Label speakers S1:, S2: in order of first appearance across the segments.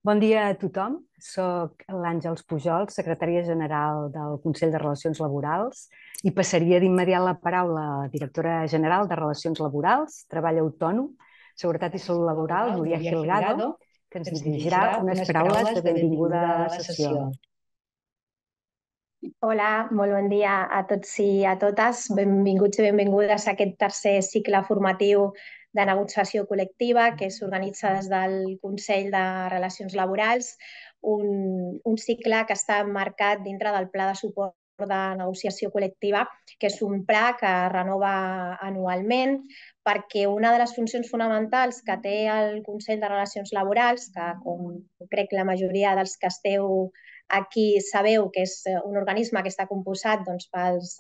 S1: Bon dia a tothom. Soc l'Àngels Pujol, secretària general del Consell de Relacions Laborals, i passaria d'immediat la paraula a la directora general de Relacions Laborals, Treball Autònom, Seguretat i Salut Laboral, Núria Gilgado, que ens dirigirà unes paraules de benvinguda a la sessió.
S2: Hola, molt bon dia a tots i a totes. Benvinguts i benvingudes a aquest tercer cicle formatiu de negociació col·lectiva que s'organitza des del Consell de Relacions Laborals, un cicle que està marcat dintre del Pla de suport de negociació col·lectiva, que és un pla que es renova anualment, perquè una de les funcions fonamentals que té el Consell de Relacions Laborals, que com crec la majoria dels que esteu aquí sabeu que és un organisme que està composat pels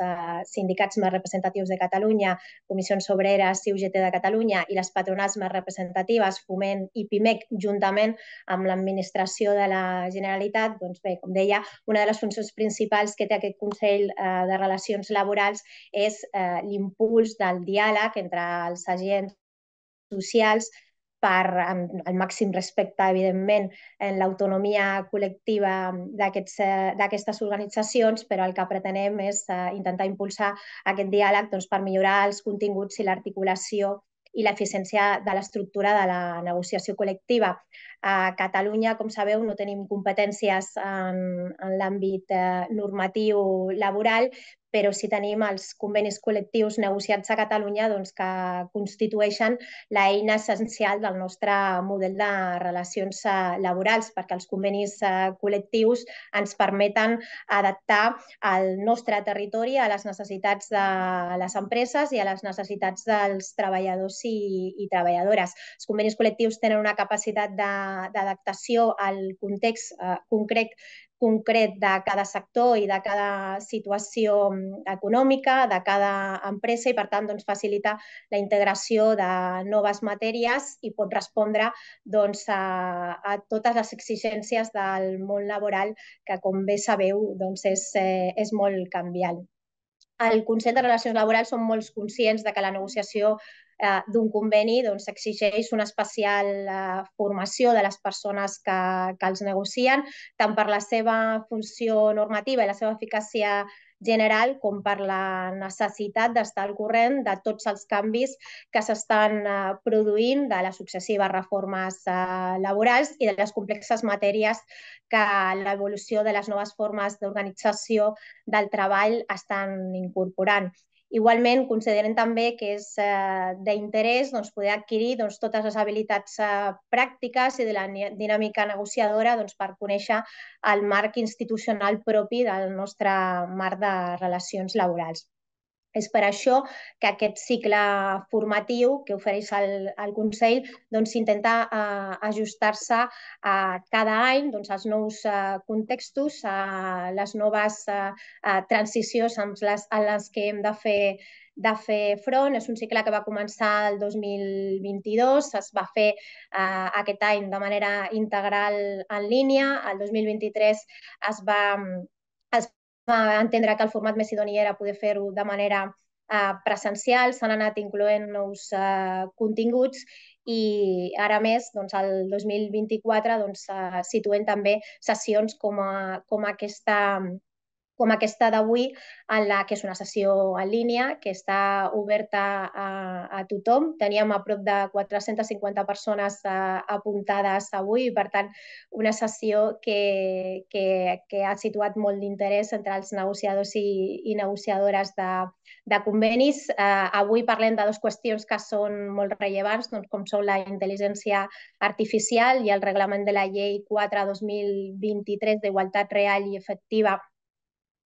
S2: sindicats més representatius de Catalunya, Comissions Obreres i UGT de Catalunya, i les patronals més representatives, Foment i PIMEC, juntament amb l'administració de la Generalitat. Doncs bé, com deia, una de les funcions principals que té aquest Consell de Relacions Laborals és l'impuls del diàleg entre els agents socials per el màxim respecte, evidentment, en l'autonomia col·lectiva d'aquestes organitzacions, però el que pretenem és intentar impulsar aquest diàleg per millorar els continguts i l'articulació i l'eficiència de l'estructura de la negociació col·lectiva. A Catalunya, com sabeu, no tenim competències en l'àmbit normatiu laboral, però sí tenim els convenis col·lectius negociats a Catalunya que constitueixen l'eina essencial del nostre model de relacions laborals, perquè els convenis col·lectius ens permeten adaptar el nostre territori a les necessitats de les empreses i a les necessitats dels treballadors i treballadores. Els convenis col·lectius tenen una capacitat d'adaptació al context concret de cada sector i de cada situació econòmica, de cada empresa, i per tant facilita la integració de noves matèries i pot respondre a totes les exigències del món laboral, que com bé sabeu és molt canviant. Al Consell de Relacions Laborals som molt conscients que la negociació d'un conveni exigeix una especial formació de les persones que els negocien, tant per la seva funció normativa i la seva eficàcia general com per la necessitat d'estar al corrent de tots els canvis que s'estan produint, de les successives reformes laborals i de les complexes matèries que l'evolució de les noves formes d'organització del treball estan incorporant. Igualment, considerem també que és d'interès poder adquirir totes les habilitats pràctiques i de la dinàmica negociadora per conèixer el marc institucional propi del nostre marc de relacions laborals. És per això que aquest cicle formatiu que ofereix el Consell intenta ajustar-se cada any als nous contextos, a les noves transicions en les que hem de fer front. És un cicle que va començar el 2022, es va fer aquest any de manera integral en línia, el 2023 es va entendre que el format més idoni era poder fer-ho de manera presencial, s'han anat incloent nous continguts i ara més, el 2024, situem també sessions com aquesta d'avui, que és una sessió en línia, que està oberta a tothom. Teníem a prop de 450 persones apuntades avui, i per tant una sessió que ha situat molt d'interès entre els negociadors i negociadores de convenis. Avui parlem de dues qüestions que són molt rellevants, com són la intel·ligència artificial i el reglament de la Llei 4/2023 d'igualtat real i efectiva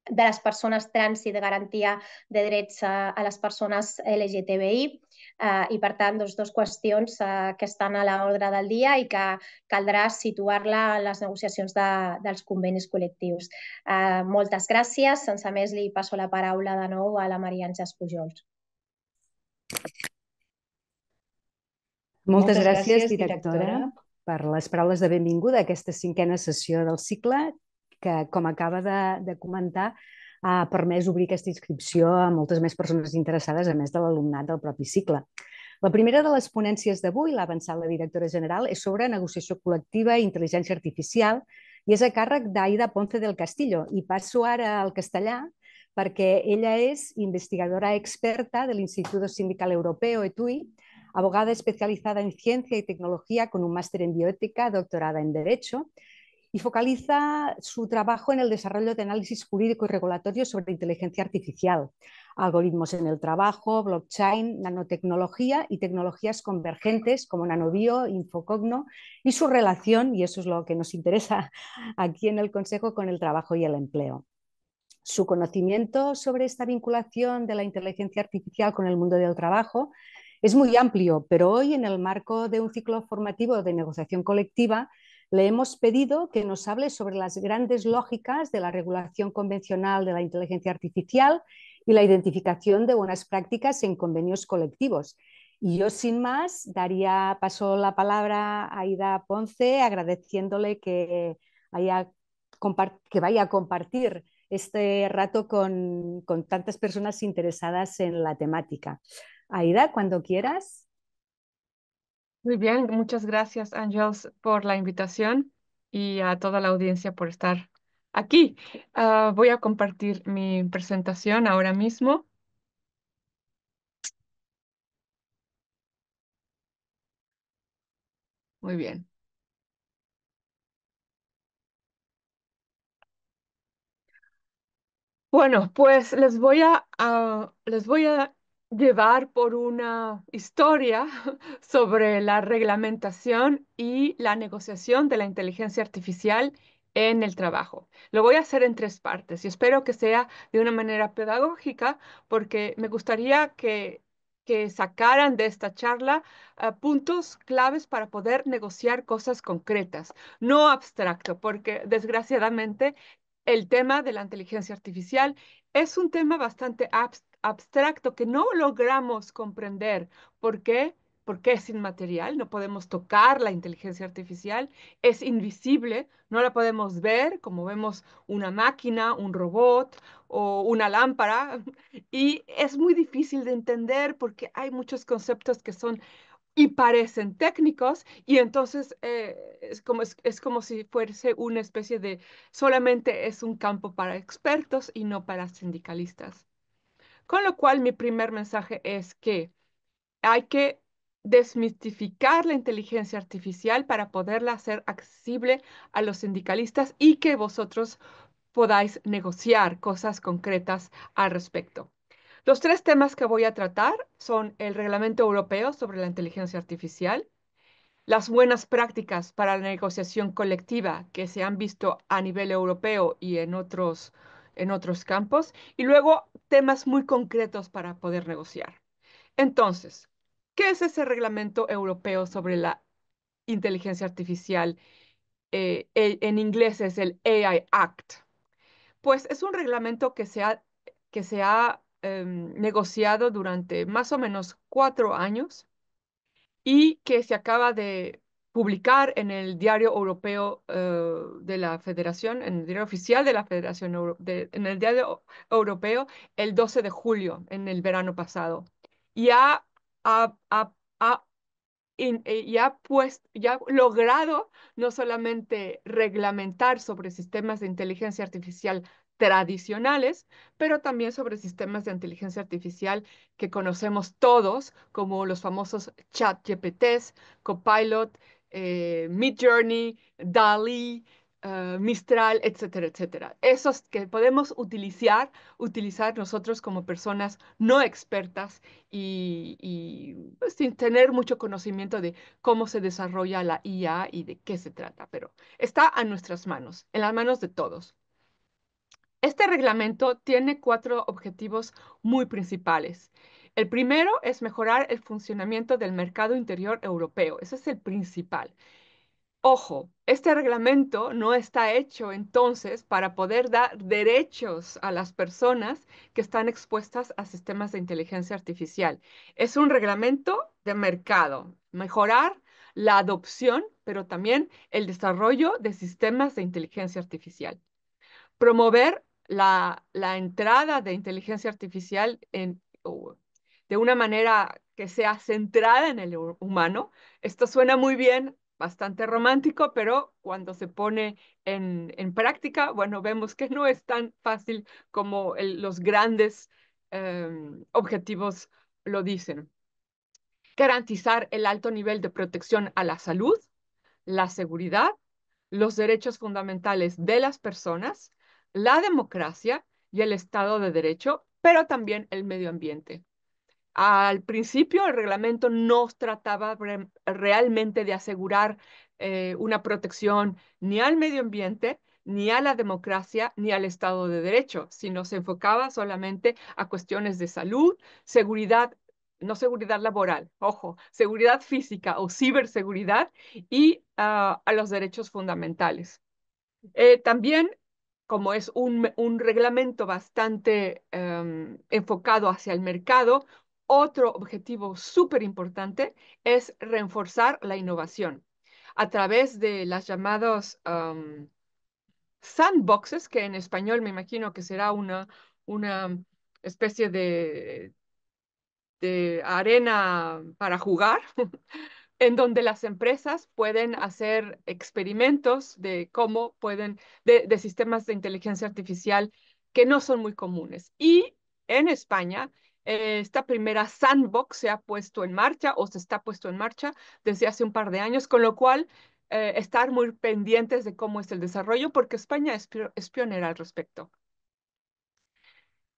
S2: de les persones trans i de garantia de drets a les persones LGTBI, i per tant dues qüestions que estan a l'ordre del dia i que caldrà situar-la en les negociacions dels convenis col·lectius. Moltes gràcies. Sense més, li passo la paraula de nou a la Maria Àngels Pujol.
S1: Moltes gràcies, directora, per les paraules de benvinguda a aquesta cinquena sessió del cicle, que, com acaba de comentar, ha permès obrir aquesta inscripció a moltes més persones interessades, a més de l'alumnat del propi cicle. La primera de les ponències d'avui, l'ha avançat la directora general, és sobre negociació col·lectiva i intel·ligència artificial i és a càrrec d'Aida Ponce del Castillo. I passo ara al castellà perquè ella és investigadora experta del Instituto Sindical Europeo, ETUI, abogada especializada en ciencia y tecnología con un máster en bioética, doctorada en Derecho, y focaliza su trabajo en el desarrollo de análisis jurídico y regulatorio sobre inteligencia artificial, algoritmos en el trabajo, blockchain, nanotecnología y tecnologías convergentes como nanobio, infocogno y su relación, y eso es lo que nos interesa aquí en el Consejo, con el trabajo y el empleo. Su conocimiento sobre esta vinculación de la inteligencia artificial con el mundo del trabajo es muy amplio, pero hoy, en el marco de un ciclo formativo de negociación colectiva, le hemos pedido que nos hable sobre las grandes lógicas de la regulación convencional de la inteligencia artificial y la identificación de buenas prácticas en convenios colectivos. Y yo, sin más, paso la palabra a Aida Ponce, agradeciéndole que vaya a compartir este rato con tantas personas interesadas en la temática. Aida, cuando quieras.
S3: Muy bien, muchas gracias, Ángels, por la invitación y a toda la audiencia por estar aquí. Voy a compartir mi presentación ahora mismo. Muy bien. Bueno, pues les voy a llevar por una historia sobre la reglamentación y la negociación de la inteligencia artificial en el trabajo. Lo voy a hacer en tres partes y espero que sea de una manera pedagógica porque me gustaría que sacaran de esta charla puntos claves para poder negociar cosas concretas, no abstracto, porque desgraciadamente el tema de la inteligencia artificial es un tema bastante abstracto que no logramos comprender. ¿Por qué? Porque es inmaterial, no podemos tocar la inteligencia artificial, es invisible, no la podemos ver como vemos una máquina, un robot o una lámpara, y es muy difícil de entender porque hay muchos conceptos que son y parecen técnicos y entonces es como si fuese una especie de solamente es un campo para expertos y no para sindicalistas. Con lo cual mi primer mensaje es que hay que desmitificar la inteligencia artificial para poderla hacer accesible a los sindicalistas y que vosotros podáis negociar cosas concretas al respecto. Los tres temas que voy a tratar son el Reglamento Europeo sobre la Inteligencia Artificial, las buenas prácticas para la negociación colectiva que se han visto a nivel europeo y en otros campos, y luego temas muy concretos para poder negociar. Entonces, ¿qué es ese Reglamento Europeo sobre la Inteligencia Artificial? En inglés es el AI Act. Pues es un reglamento que se ha negociado durante más o menos 4 años y que se acaba de publicar en el Diario Europeo de la Federación, en el Diario Oficial de la Federación, en el Diario Europeo el 12 de julio, en el verano pasado. Y ha, ha- ha ya ha logrado no solamente reglamentar sobre sistemas de inteligencia artificial tradicionales, pero también sobre sistemas de inteligencia artificial que conocemos todos, como los famosos ChatGPTs, Copilot, Midjourney, DALL-E, Mistral, etcétera, etcétera. Esos que podemos utilizar nosotros como personas no expertas pues, sin tener mucho conocimiento de cómo se desarrolla la IA y de qué se trata, pero está a nuestras manos, en las manos de todos. Este reglamento tiene cuatro objetivos muy principales. El primero es mejorar el funcionamiento del mercado interior europeo. Ese es el principal. Ojo, este reglamento no está hecho entonces para poder dar derechos a las personas que están expuestas a sistemas de inteligencia artificial. Es un reglamento de mercado, mejorar la adopción, pero también el desarrollo de sistemas de inteligencia artificial. Promover la entrada de inteligencia artificial de una manera que sea centrada en el humano. Esto suena muy bien, bastante romántico, pero cuando se pone en práctica, bueno, vemos que no es tan fácil como los grandes objetivos lo dicen. Garantizar el alto nivel de protección a la salud, la seguridad, los derechos fundamentales de las personas, la democracia y el Estado de Derecho, pero también el medio ambiente. Al principio, el reglamento no trataba realmente de asegurar una protección ni al medio ambiente, ni a la democracia, ni al Estado de Derecho, sino se enfocaba solamente a cuestiones de salud, seguridad, no seguridad laboral, ojo, seguridad física o ciberseguridad y a los derechos fundamentales. También, como es un reglamento bastante enfocado hacia el mercado, otro objetivo súper importante es reforzar la innovación a través de las llamadas sandboxes, que en español me imagino que será una especie de arena para jugar, en donde las empresas pueden hacer experimentos de cómo pueden, de sistemas de inteligencia artificial que no son muy comunes. Y en España, esta primera sandbox se ha puesto en marcha o se está puesto en marcha desde hace un par de años, con lo cual estar muy pendientes de cómo es el desarrollo, porque España es pionera al respecto.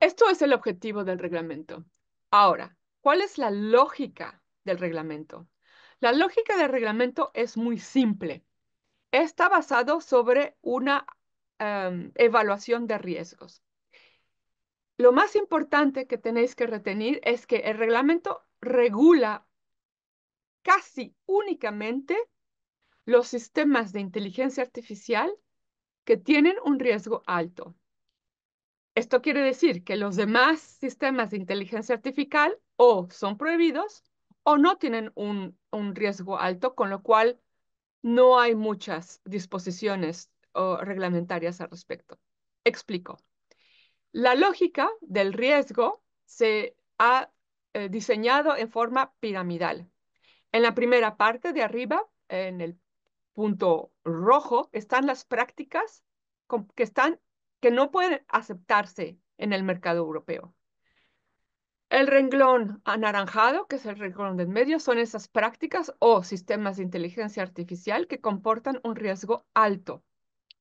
S3: Esto es el objetivo del reglamento. Ahora, ¿cuál es la lógica del reglamento? La lógica del reglamento es muy simple. Está basado sobre una evaluación de riesgos. Lo más importante que tenéis que retener es que el reglamento regula casi únicamente los sistemas de inteligencia artificial que tienen un riesgo alto. Esto quiere decir que los demás sistemas de inteligencia artificial o son prohibidos o no tienen un riesgo alto, con lo cual no hay muchas disposiciones reglamentarias al respecto. Explico. La lógica del riesgo se ha diseñado en forma piramidal. En la primera parte de arriba, en el punto rojo, están las prácticas que no pueden aceptarse en el mercado europeo. El renglón anaranjado, que es el renglón del medio, son esas prácticas o sistemas de inteligencia artificial que comportan un riesgo alto,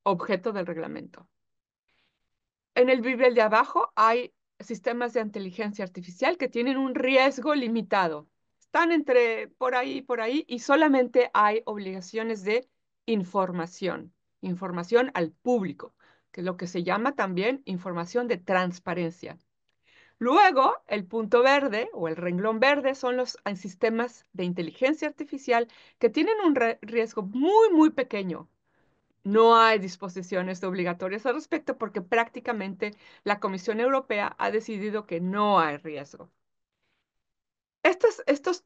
S3: objeto del reglamento. En el nivel de abajo hay sistemas de inteligencia artificial que tienen un riesgo limitado. Están entre por ahí, y solamente hay obligaciones de información, información al público, que es lo que se llama también información de transparencia. Luego, el punto verde o el renglón verde son los sistemas de inteligencia artificial que tienen un riesgo muy, muy pequeño. No hay disposiciones obligatorias al respecto porque prácticamente la Comisión Europea ha decidido que no hay riesgo. Estos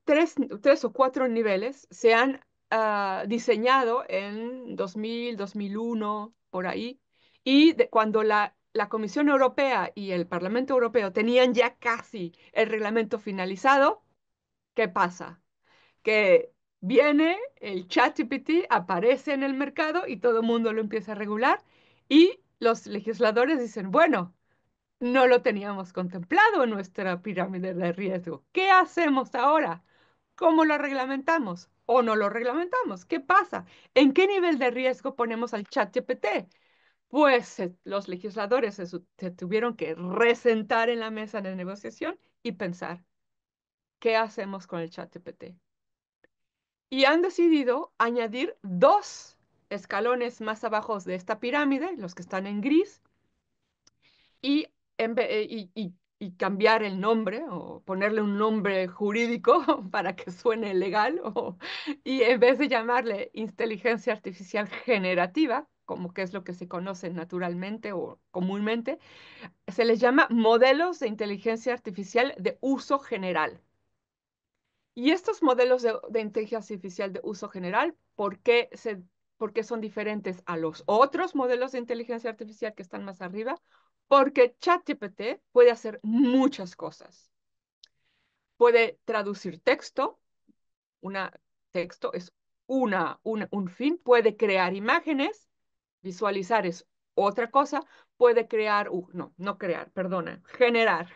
S3: tres o cuatro niveles se han diseñado en 2000, 2001, por ahí, y cuando la Comisión Europea y el Parlamento Europeo tenían ya casi el reglamento finalizado, ¿qué pasa? Que viene el ChatGPT, aparece en el mercado y todo el mundo lo empieza a regular y los legisladores dicen, bueno, no lo teníamos contemplado en nuestra pirámide de riesgo. ¿Qué hacemos ahora? ¿Cómo lo reglamentamos? ¿O no lo reglamentamos? ¿Qué pasa? ¿En qué nivel de riesgo ponemos al ChatGPT? Pues los legisladores se tuvieron que resentar en la mesa de negociación y pensar, ¿qué hacemos con el ChatGPT? Y han decidido añadir dos escalones más abajo de esta pirámide, los que están en gris, y, y cambiar el nombre o ponerle un nombre jurídico para que suene legal, y en vez de llamarle inteligencia artificial generativa, como que es lo que se conoce naturalmente o comúnmente, se les llama modelos de inteligencia artificial de uso general. Y estos modelos de inteligencia artificial de uso general, por qué son diferentes a los otros modelos de inteligencia artificial que están más arriba? Porque ChatGPT puede hacer muchas cosas. puede traducir texto, texto es un fin, puede crear imágenes, visualizar es otra cosa, puede crear, no crear, perdona, generar,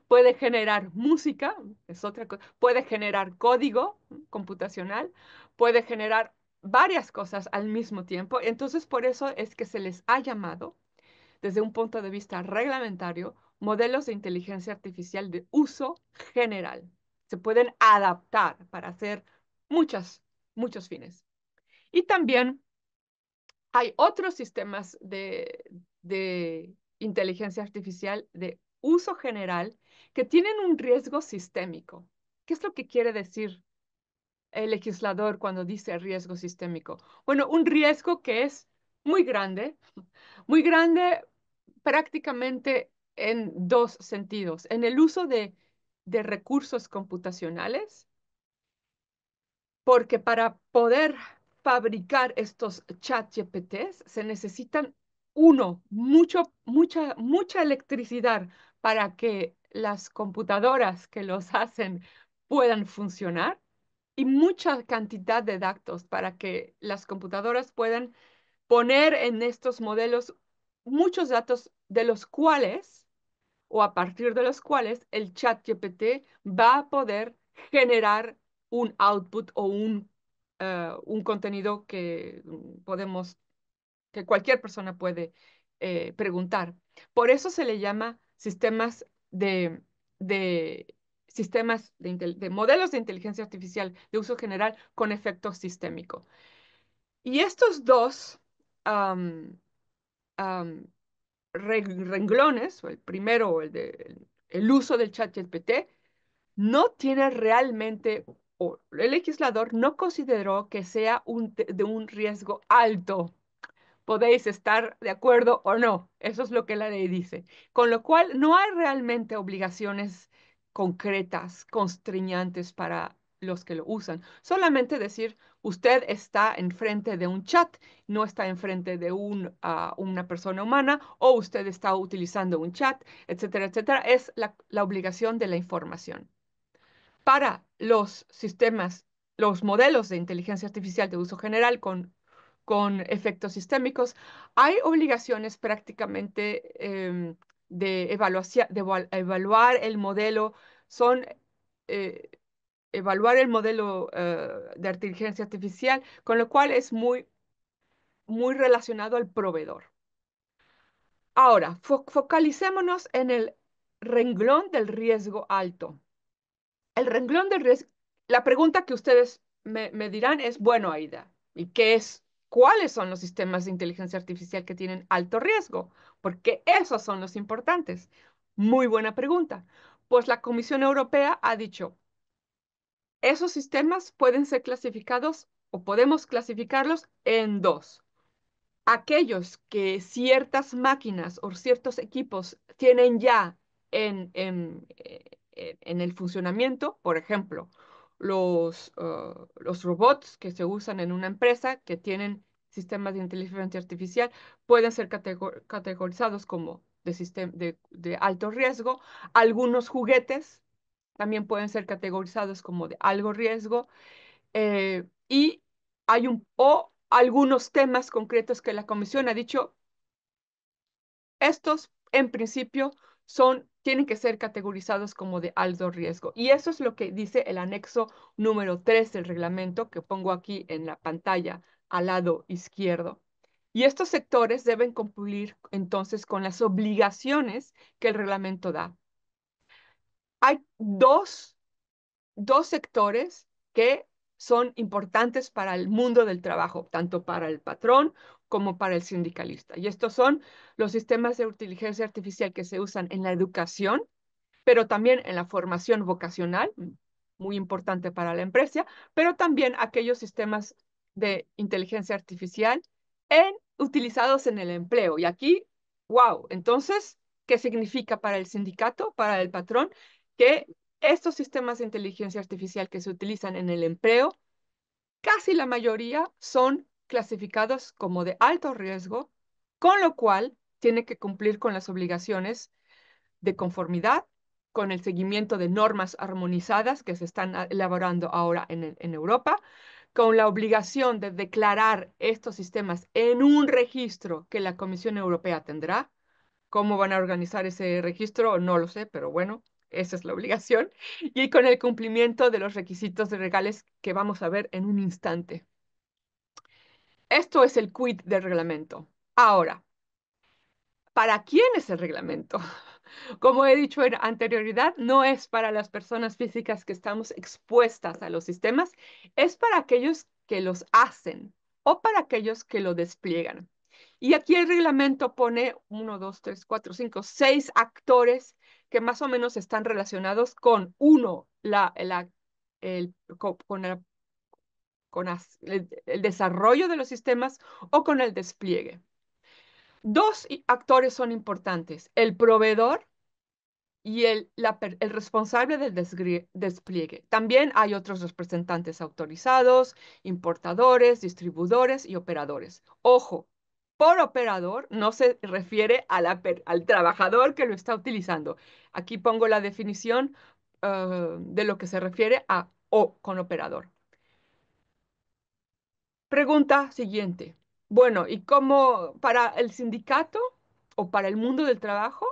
S3: puede generar música, es otra cosa, puede generar código computacional, puede generar varias cosas al mismo tiempo. Entonces, por eso es que se les ha llamado, desde un punto de vista reglamentario, modelos de inteligencia artificial de uso general. Se pueden adaptar para hacer muchos fines. Y también hay otros sistemas de inteligencia artificial de uso general que tienen un riesgo sistémico. ¿Qué es lo que quiere decir el legislador cuando dice riesgo sistémico? Bueno, un riesgo que es muy grande prácticamente en dos sentidos. En el uso de recursos computacionales, porque para poder fabricar estos chat GPTs se necesitan, mucha electricidad para que las computadoras que los hacen puedan funcionar y mucha cantidad de datos para que las computadoras puedan poner en estos modelos muchos datos de los cuales o a partir de los cuales el chat GPT va a poder generar un output o un contenido que que cualquier persona puede preguntar. Por eso se le llama de de modelos de inteligencia artificial de uso general con efecto sistémico. Y estos dos am, am, renglones, o el primero, o el uso del chat GPT, no tiene realmente, o el legislador no consideró que sea de un riesgo alto. Podéis estar de acuerdo o no, eso es lo que la ley dice. Con lo cual, no hay realmente obligaciones concretas, constreñantes para los que lo usan. Solamente decir, usted está enfrente de un chat, no está enfrente de una persona humana, o usted está utilizando un chat, etcétera, etcétera. Es la obligación de la información. Para los sistemas, los modelos de inteligencia artificial de uso general con efectos sistémicos, hay obligaciones prácticamente de evaluar el modelo, son eh, evaluar el modelo de inteligencia artificial, con lo cual es muy relacionado al proveedor. Ahora, focalicémonos en el renglón del riesgo alto. El renglón del riesgo, la pregunta que ustedes me dirán es, bueno, Aida, ¿y cuáles son los sistemas de inteligencia artificial que tienen alto riesgo? Porque esos son los importantes. Muy buena pregunta. Pues la Comisión Europea ha dicho, esos sistemas pueden ser clasificados o podemos clasificarlos en dos. Aquellos que ciertas máquinas o ciertos equipos tienen ya en el funcionamiento, por ejemplo, los robots que se usan en una empresa que tienen sistemas de inteligencia artificial pueden ser categorizados como de alto riesgo. Algunos juguetes también pueden ser categorizados como de alto riesgo. Y o algunos temas concretos que la comisión ha dicho, estos en principio tienen que ser categorizados como de alto riesgo. Y eso es lo que dice el anexo número 3 del reglamento que pongo aquí en la pantalla al lado izquierdo. Y estos sectores deben cumplir entonces con las obligaciones que el reglamento da. Hay dos sectores que son importantes para el mundo del trabajo, tanto para el patrón como para el sindicalista. Y estos son los sistemas de inteligencia artificial que se usan en la educación, pero también en la formación vocacional, muy importante para la empresa, pero también aquellos sistemas de inteligencia artificial utilizados en el empleo. Y aquí, wow, entonces, ¿qué significa para el sindicato, para el patrón? Que estos sistemas de inteligencia artificial que se utilizan en el empleo, casi la mayoría son clasificados como de alto riesgo, con lo cual tiene que cumplir con las obligaciones de conformidad con el seguimiento de normas armonizadas que se están elaborando ahora en Europa, con la obligación de declarar estos sistemas en un registro que la Comisión Europea tendrá. ¿Cómo van a organizar ese registro? No lo sé, pero bueno, esa es la obligación. Y con el cumplimiento de los requisitos legales que vamos a ver en un instante. Esto es el quid del reglamento. Ahora, ¿para quién es el reglamento? Como he dicho en anterioridad, no es para las personas físicas que estamos expuestas a los sistemas, es para aquellos que los hacen o para aquellos que lo despliegan. Y aquí el reglamento pone 6 actores que más o menos están relacionados con uno, el desarrollo de los sistemas o con el despliegue. Dos actores son importantes, el proveedor y el responsable del despliegue. También hay otros representantes autorizados, importadores, distribuidores y operadores. Ojo, por operador no se refiere al trabajador que lo está utilizando. Aquí pongo la definición de lo que se refiere a o con operador. Pregunta siguiente. Bueno, ¿y cómo para el sindicato o para el mundo del trabajo,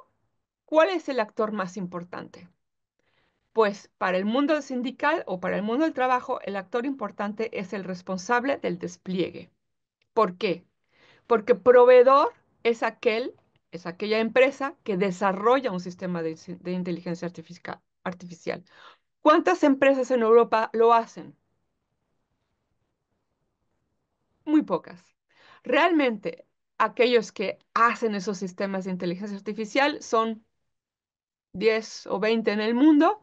S3: cuál es el actor más importante? Pues para el mundo sindical o para el mundo del trabajo, el actor importante es el responsable del despliegue. ¿Por qué? Porque proveedor es aquella empresa que desarrolla un sistema de inteligencia artificial. ¿Cuántas empresas en Europa lo hacen? Muy pocas. Realmente, aquellos que hacen esos sistemas de inteligencia artificial son 10 o 20 en el mundo: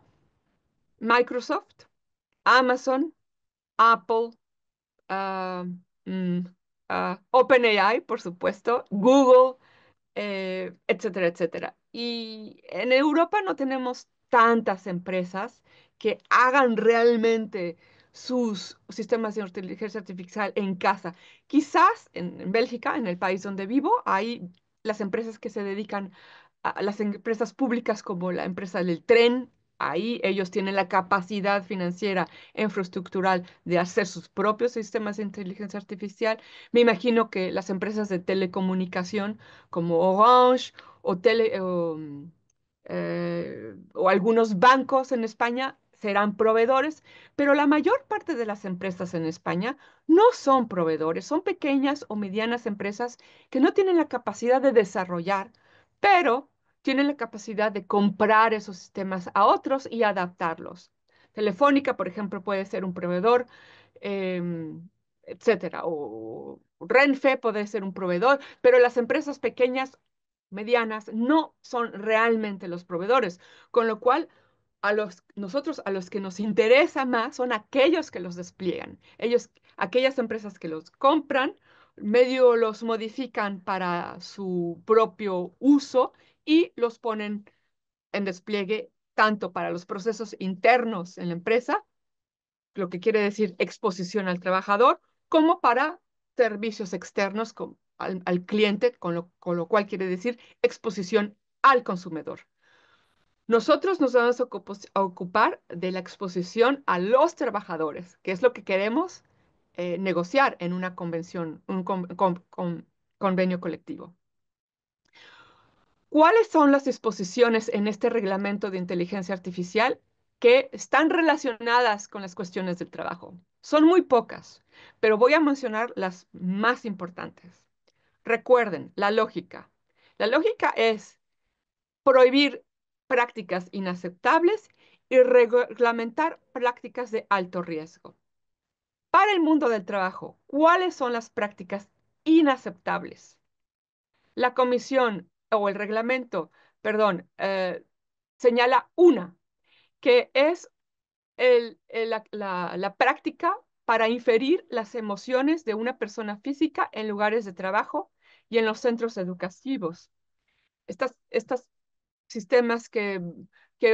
S3: Microsoft, Amazon, Apple, ah, mm, OpenAI, por supuesto, Google, etcétera, etcétera. Y en Europa no tenemos tantas empresas que hagan realmente sus sistemas de inteligencia artificial en casa. Quizás en Bélgica, en el país donde vivo, hay las empresas que se dedican a las empresas públicas como la empresa del tren. Ahí ellos tienen la capacidad financiera e infraestructural de hacer sus propios sistemas de inteligencia artificial. Me imagino que las empresas de telecomunicación como Orange o algunos bancos en España serán proveedores, pero la mayor parte de las empresas en España no son proveedores, son pequeñas o medianas empresas que no tienen la capacidad de desarrollar, pero tienen la capacidad de comprar esos sistemas a otros y adaptarlos. Telefónica, por ejemplo, puede ser un proveedor, etcétera, o Renfe puede ser un proveedor, pero las empresas pequeñas, medianas, no son realmente los proveedores, con lo cual nosotros a los que nos interesa más son aquellos que los despliegan. Aquellas empresas que los compran, medio los modifican para su propio uso y los ponen en despliegue tanto para los procesos internos en la empresa, lo que quiere decir exposición al trabajador, como para servicios externos al cliente, con lo cual quiere decir exposición al consumidor. Nosotros nos vamos a ocupar de la exposición a los trabajadores, que es lo que queremos negociar en una convención, convenio colectivo. ¿Cuáles son las disposiciones en este reglamento de inteligencia artificial que están relacionadas con las cuestiones del trabajo? Son muy pocas, pero voy a mencionar las más importantes. Recuerden, la lógica. La lógica es prohibir prácticas inaceptables y reglamentar prácticas de alto riesgo. Para el mundo del trabajo, ¿cuáles son las prácticas inaceptables? La comisión o el reglamento, perdón, señala una, que es la práctica para inferir las emociones de una persona física en lugares de trabajo y en los centros educativos. Estos sistemas que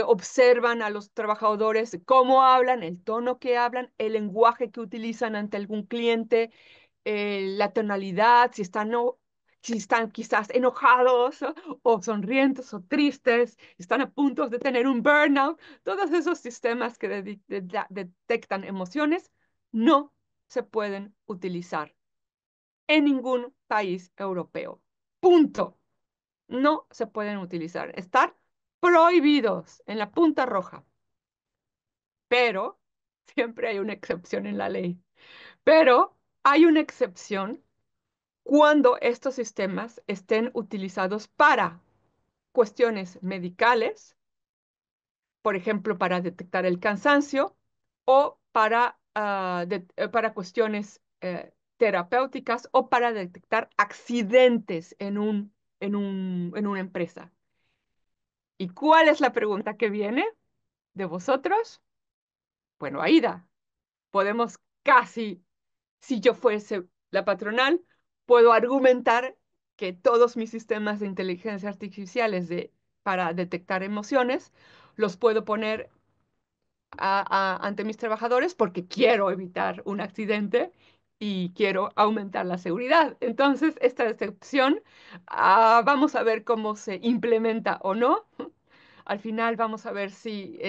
S3: observan a los trabajadores, cómo hablan, el tono que hablan, el lenguaje que utilizan ante algún cliente, la tonalidad, si están si están quizás enojados o sonrientes o tristes, están a punto de tener un burnout. Todos esos sistemas que detectan emociones no se pueden utilizar en ningún país europeo. Punto. No se pueden utilizar. Están prohibidos en la punta roja. Pero siempre hay una excepción en la ley. Pero hay una excepción cuando estos sistemas estén utilizados para cuestiones medicales, por ejemplo, para detectar el cansancio o para cuestiones terapéuticas o para detectar accidentes en una empresa. ¿Y cuál es la pregunta que viene de vosotros? Bueno, Aida, podemos casi, si yo fuese la patronal, puedo argumentar que todos mis sistemas de inteligencia artificiales para detectar emociones los puedo poner ante mis trabajadores porque quiero evitar un accidente y quiero aumentar la seguridad. Entonces, esta excepción, vamos a ver cómo se implementa o no. Al final vamos a ver si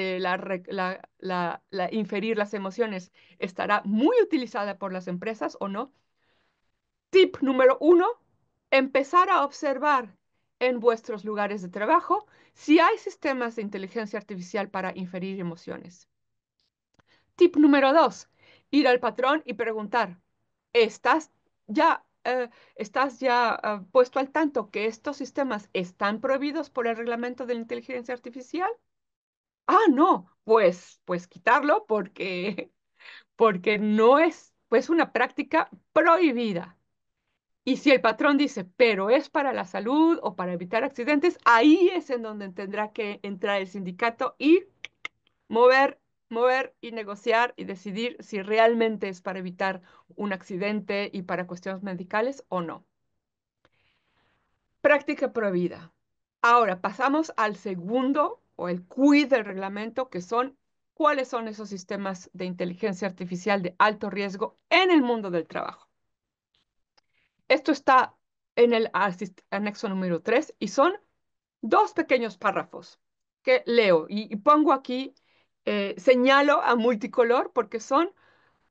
S3: inferir las emociones estará muy utilizada por las empresas o no. Tip número 1, empezar a observar en vuestros lugares de trabajo si hay sistemas de inteligencia artificial para inferir emociones. Tip número 2, ir al patrón y preguntar, ¿estás ya puesto al tanto que estos sistemas están prohibidos por el reglamento de la inteligencia artificial? Ah, no, pues quitarlo porque no es pues una práctica prohibida. Y si el patrón dice, pero es para la salud o para evitar accidentes, ahí es en donde tendrá que entrar el sindicato y mover, mover y negociar y decidir si realmente es para evitar un accidente y para cuestiones medicales o no. Práctica prohibida. Ahora pasamos al segundo o el quid del reglamento, que son cuáles son esos sistemas de inteligencia artificial de alto riesgo en el mundo del trabajo. Esto está en el anexo número 3 y son dos pequeños párrafos que leo y pongo aquí, señalo a multicolor porque son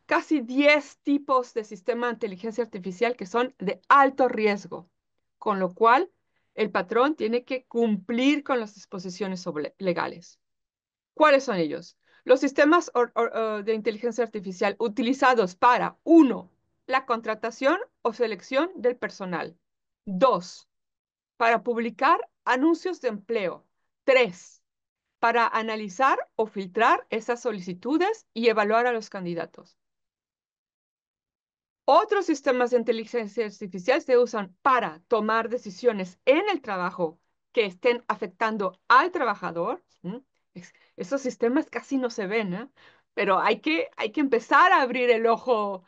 S3: casi 10 tipos de sistema de inteligencia artificial que son de alto riesgo, con lo cual el patrón tiene que cumplir con las disposiciones legales. ¿Cuáles son ellos? Los sistemas de inteligencia artificial utilizados para, 1, la contratación o selección del personal. 2, para publicar anuncios de empleo. 3, para analizar o filtrar esas solicitudes y evaluar a los candidatos. Otros sistemas de inteligencia artificial se usan para tomar decisiones en el trabajo que estén afectando al trabajador. Esos sistemas casi no se ven, ¿eh? Pero hay que empezar a abrir el ojo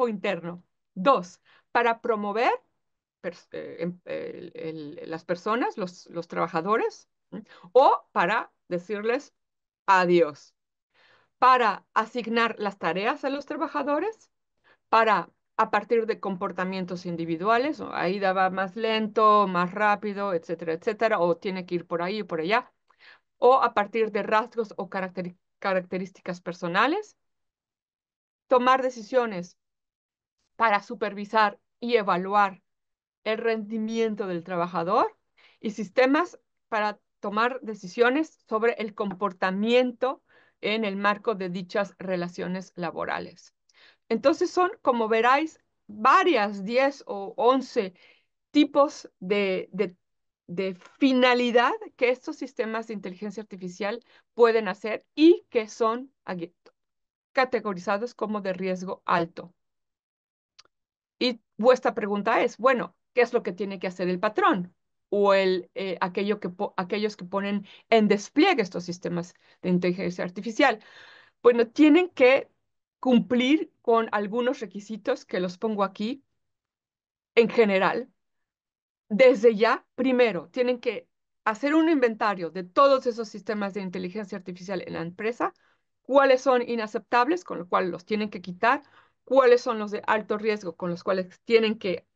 S3: interno. 2, para promover las personas, los trabajadores, o para decirles adiós. Para asignar las tareas a los trabajadores, para a partir de comportamientos individuales, o ahí va más lento, más rápido, etcétera, etcétera, o tiene que ir por ahí o por allá, o a partir de rasgos o características personales, tomar decisiones para supervisar y evaluar el rendimiento del trabajador y sistemas para tomar decisiones sobre el comportamiento en el marco de dichas relaciones laborales. Entonces son, como veráis, varias, 10 o 11 tipos de finalidad que estos sistemas de inteligencia artificial pueden hacer y que son categorizados como de riesgo alto. Y vuestra pregunta es, bueno, ¿qué es lo que tiene que hacer el patrón? O aquellos que ponen en despliegue estos sistemas de inteligencia artificial. Bueno, tienen que cumplir con algunos requisitos que los pongo aquí en general. Desde ya, primero, tienen que hacer un inventario de todos esos sistemas de inteligencia artificial en la empresa, cuáles son inaceptables, con lo cual los tienen que quitar, cuáles son los de alto riesgo, con los cuales tienen que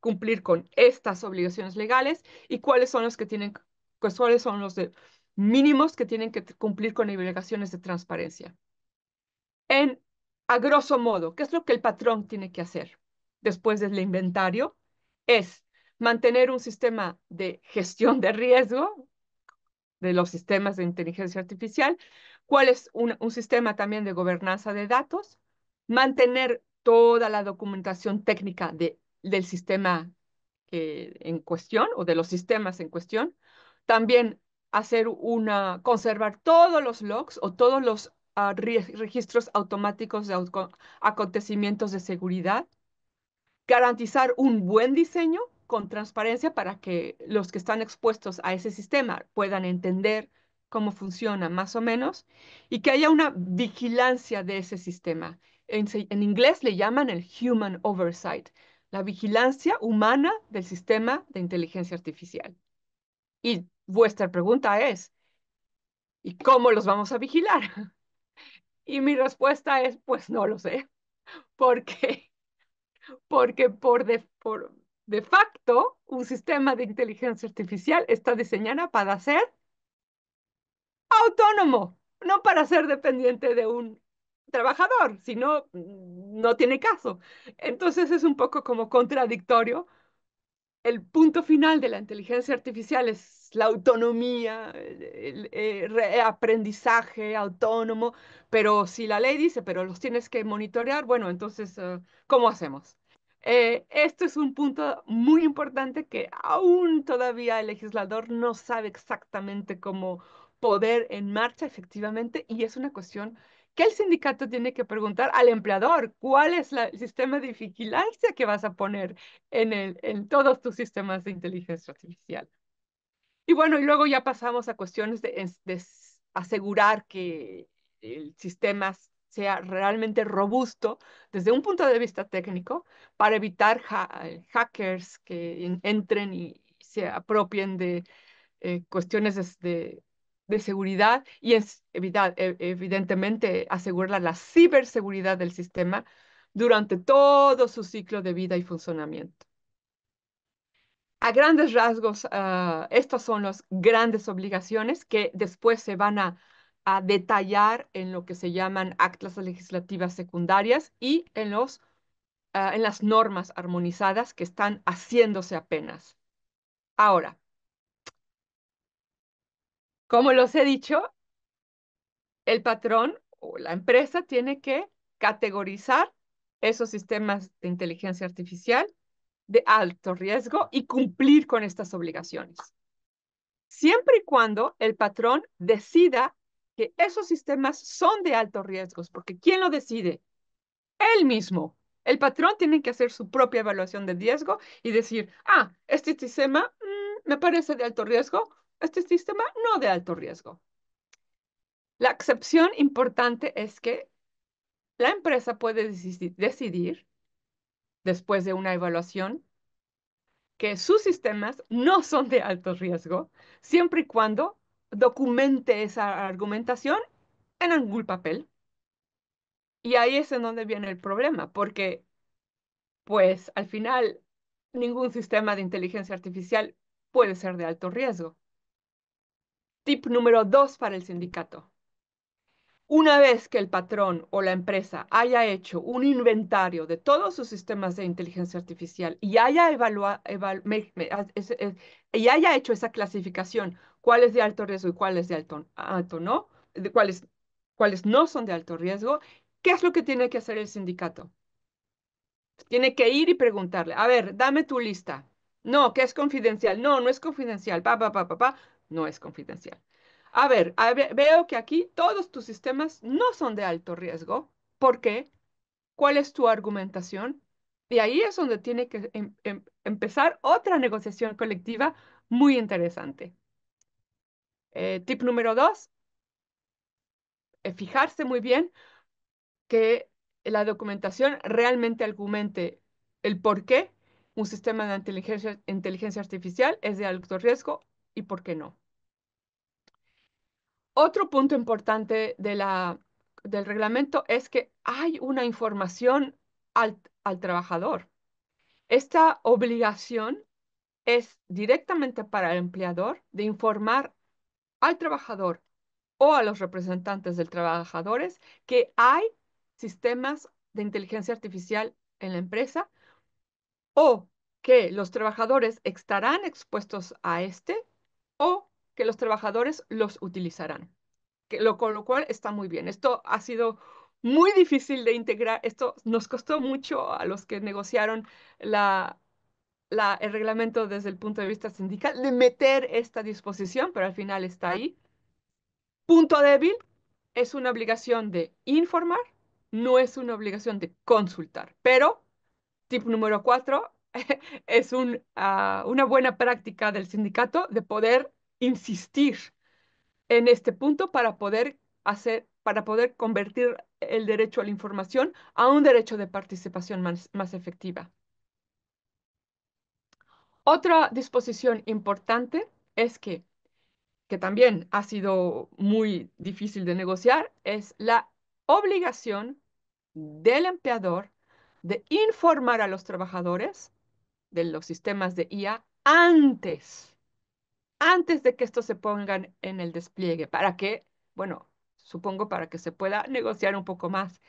S3: cumplir con estas obligaciones legales y cuáles son los que tienen, pues cuáles son los mínimos que tienen que cumplir con obligaciones de transparencia. A grosso modo, ¿qué es lo que el patrón tiene que hacer después del inventario? Es mantener un sistema de gestión de riesgo de los sistemas de inteligencia artificial, cuál es un sistema también de gobernanza de datos, mantener toda la documentación técnica del sistema en cuestión o de los sistemas en cuestión, también conservar todos los logs o todos los registros automáticos de acontecimientos de seguridad, garantizar un buen diseño con transparencia para que los que están expuestos a ese sistema puedan entender cómo funciona más o menos y que haya una vigilancia de ese sistema. En inglés le llaman el human oversight, la vigilancia humana del sistema de inteligencia artificial. Y vuestra pregunta es, ¿y cómo los vamos a vigilar? Y mi respuesta es, pues no lo sé, porque por de facto, un sistema de inteligencia artificial está diseñado para ser autónomo, no para ser dependiente de un trabajador, si no, no tiene caso. Entonces es un poco como contradictorio. El punto final de la inteligencia artificial es la autonomía, el aprendizaje autónomo, pero si la ley dice, pero los tienes que monitorear, bueno, entonces, ¿cómo hacemos? Esto es un punto muy importante que aún todavía el legislador no sabe exactamente cómo poder en marcha efectivamente y es una cuestión que el sindicato tiene que preguntar al empleador, ¿cuál es el sistema de vigilancia que vas a poner en todos tus sistemas de inteligencia artificial? Y bueno, y luego ya pasamos a cuestiones de asegurar que el sistema sea realmente robusto desde un punto de vista técnico para evitar hackers que entren y se apropien de cuestiones de seguridad y evidentemente asegurar la ciberseguridad del sistema durante todo su ciclo de vida y funcionamiento. A grandes rasgos, estas son las grandes obligaciones que después se van a detallar en lo que se llaman actas legislativas secundarias y en las normas armonizadas que están haciéndose apenas. Ahora, como los he dicho, el patrón o la empresa tiene que categorizar esos sistemas de inteligencia artificial de alto riesgo y cumplir con estas obligaciones. Siempre y cuando el patrón decida que esos sistemas son de alto riesgo, porque ¿quién lo decide? Él mismo. El patrón tiene que hacer su propia evaluación de riesgo y decir, este sistema me parece de alto riesgo, este sistema no de alto riesgo. La excepción importante es que la empresa puede decidir, después de una evaluación, que sus sistemas no son de alto riesgo, siempre y cuando documente esa argumentación en algún papel. Y ahí es en donde viene el problema, porque, pues, al final, ningún sistema de inteligencia artificial puede ser de alto riesgo. Tip número 2 para el sindicato. Una vez que el patrón o la empresa haya hecho un inventario de todos sus sistemas de inteligencia artificial y haya y haya hecho esa clasificación, cuáles de alto riesgo y cuáles de alto no, de cuáles no son de alto riesgo, ¿qué es lo que tiene que hacer el sindicato? Tiene que ir y preguntarle, a ver, dame tu lista. No, que es confidencial. No, no es confidencial. No es confidencial. A ver, veo que aquí todos tus sistemas no son de alto riesgo. ¿Por qué? ¿Cuál es tu argumentación? Y ahí es donde tiene que empezar otra negociación colectiva muy interesante. Tip número 2, fijarse muy bien que la documentación realmente argumente el por qué un sistema de inteligencia artificial es de alto riesgo y por qué no. Otro punto importante del reglamento es que hay una información al trabajador. Esta obligación es directamente para el empleador de informar al trabajador o a los representantes del trabajadores que hay sistemas de inteligencia artificial en la empresa o que los trabajadores estarán expuestos a este o que los trabajadores los utilizarán, con lo cual está muy bien. Esto ha sido muy difícil de integrar. Esto nos costó mucho a los que negociaron el reglamento desde el punto de vista sindical de meter esta disposición, pero al final está ahí. Punto débil, es una obligación de informar, no es una obligación de consultar. Pero, tip número 4, es una buena práctica del sindicato de poder insistir en este punto para poder convertir el derecho a la información a un derecho de participación más efectiva. Otra disposición importante es que también ha sido muy difícil de negociar, es la obligación del empleador de informar a los trabajadores de los sistemas de IA antes de que estos se pongan en el despliegue, para que, bueno, supongo para que se pueda negociar un poco más.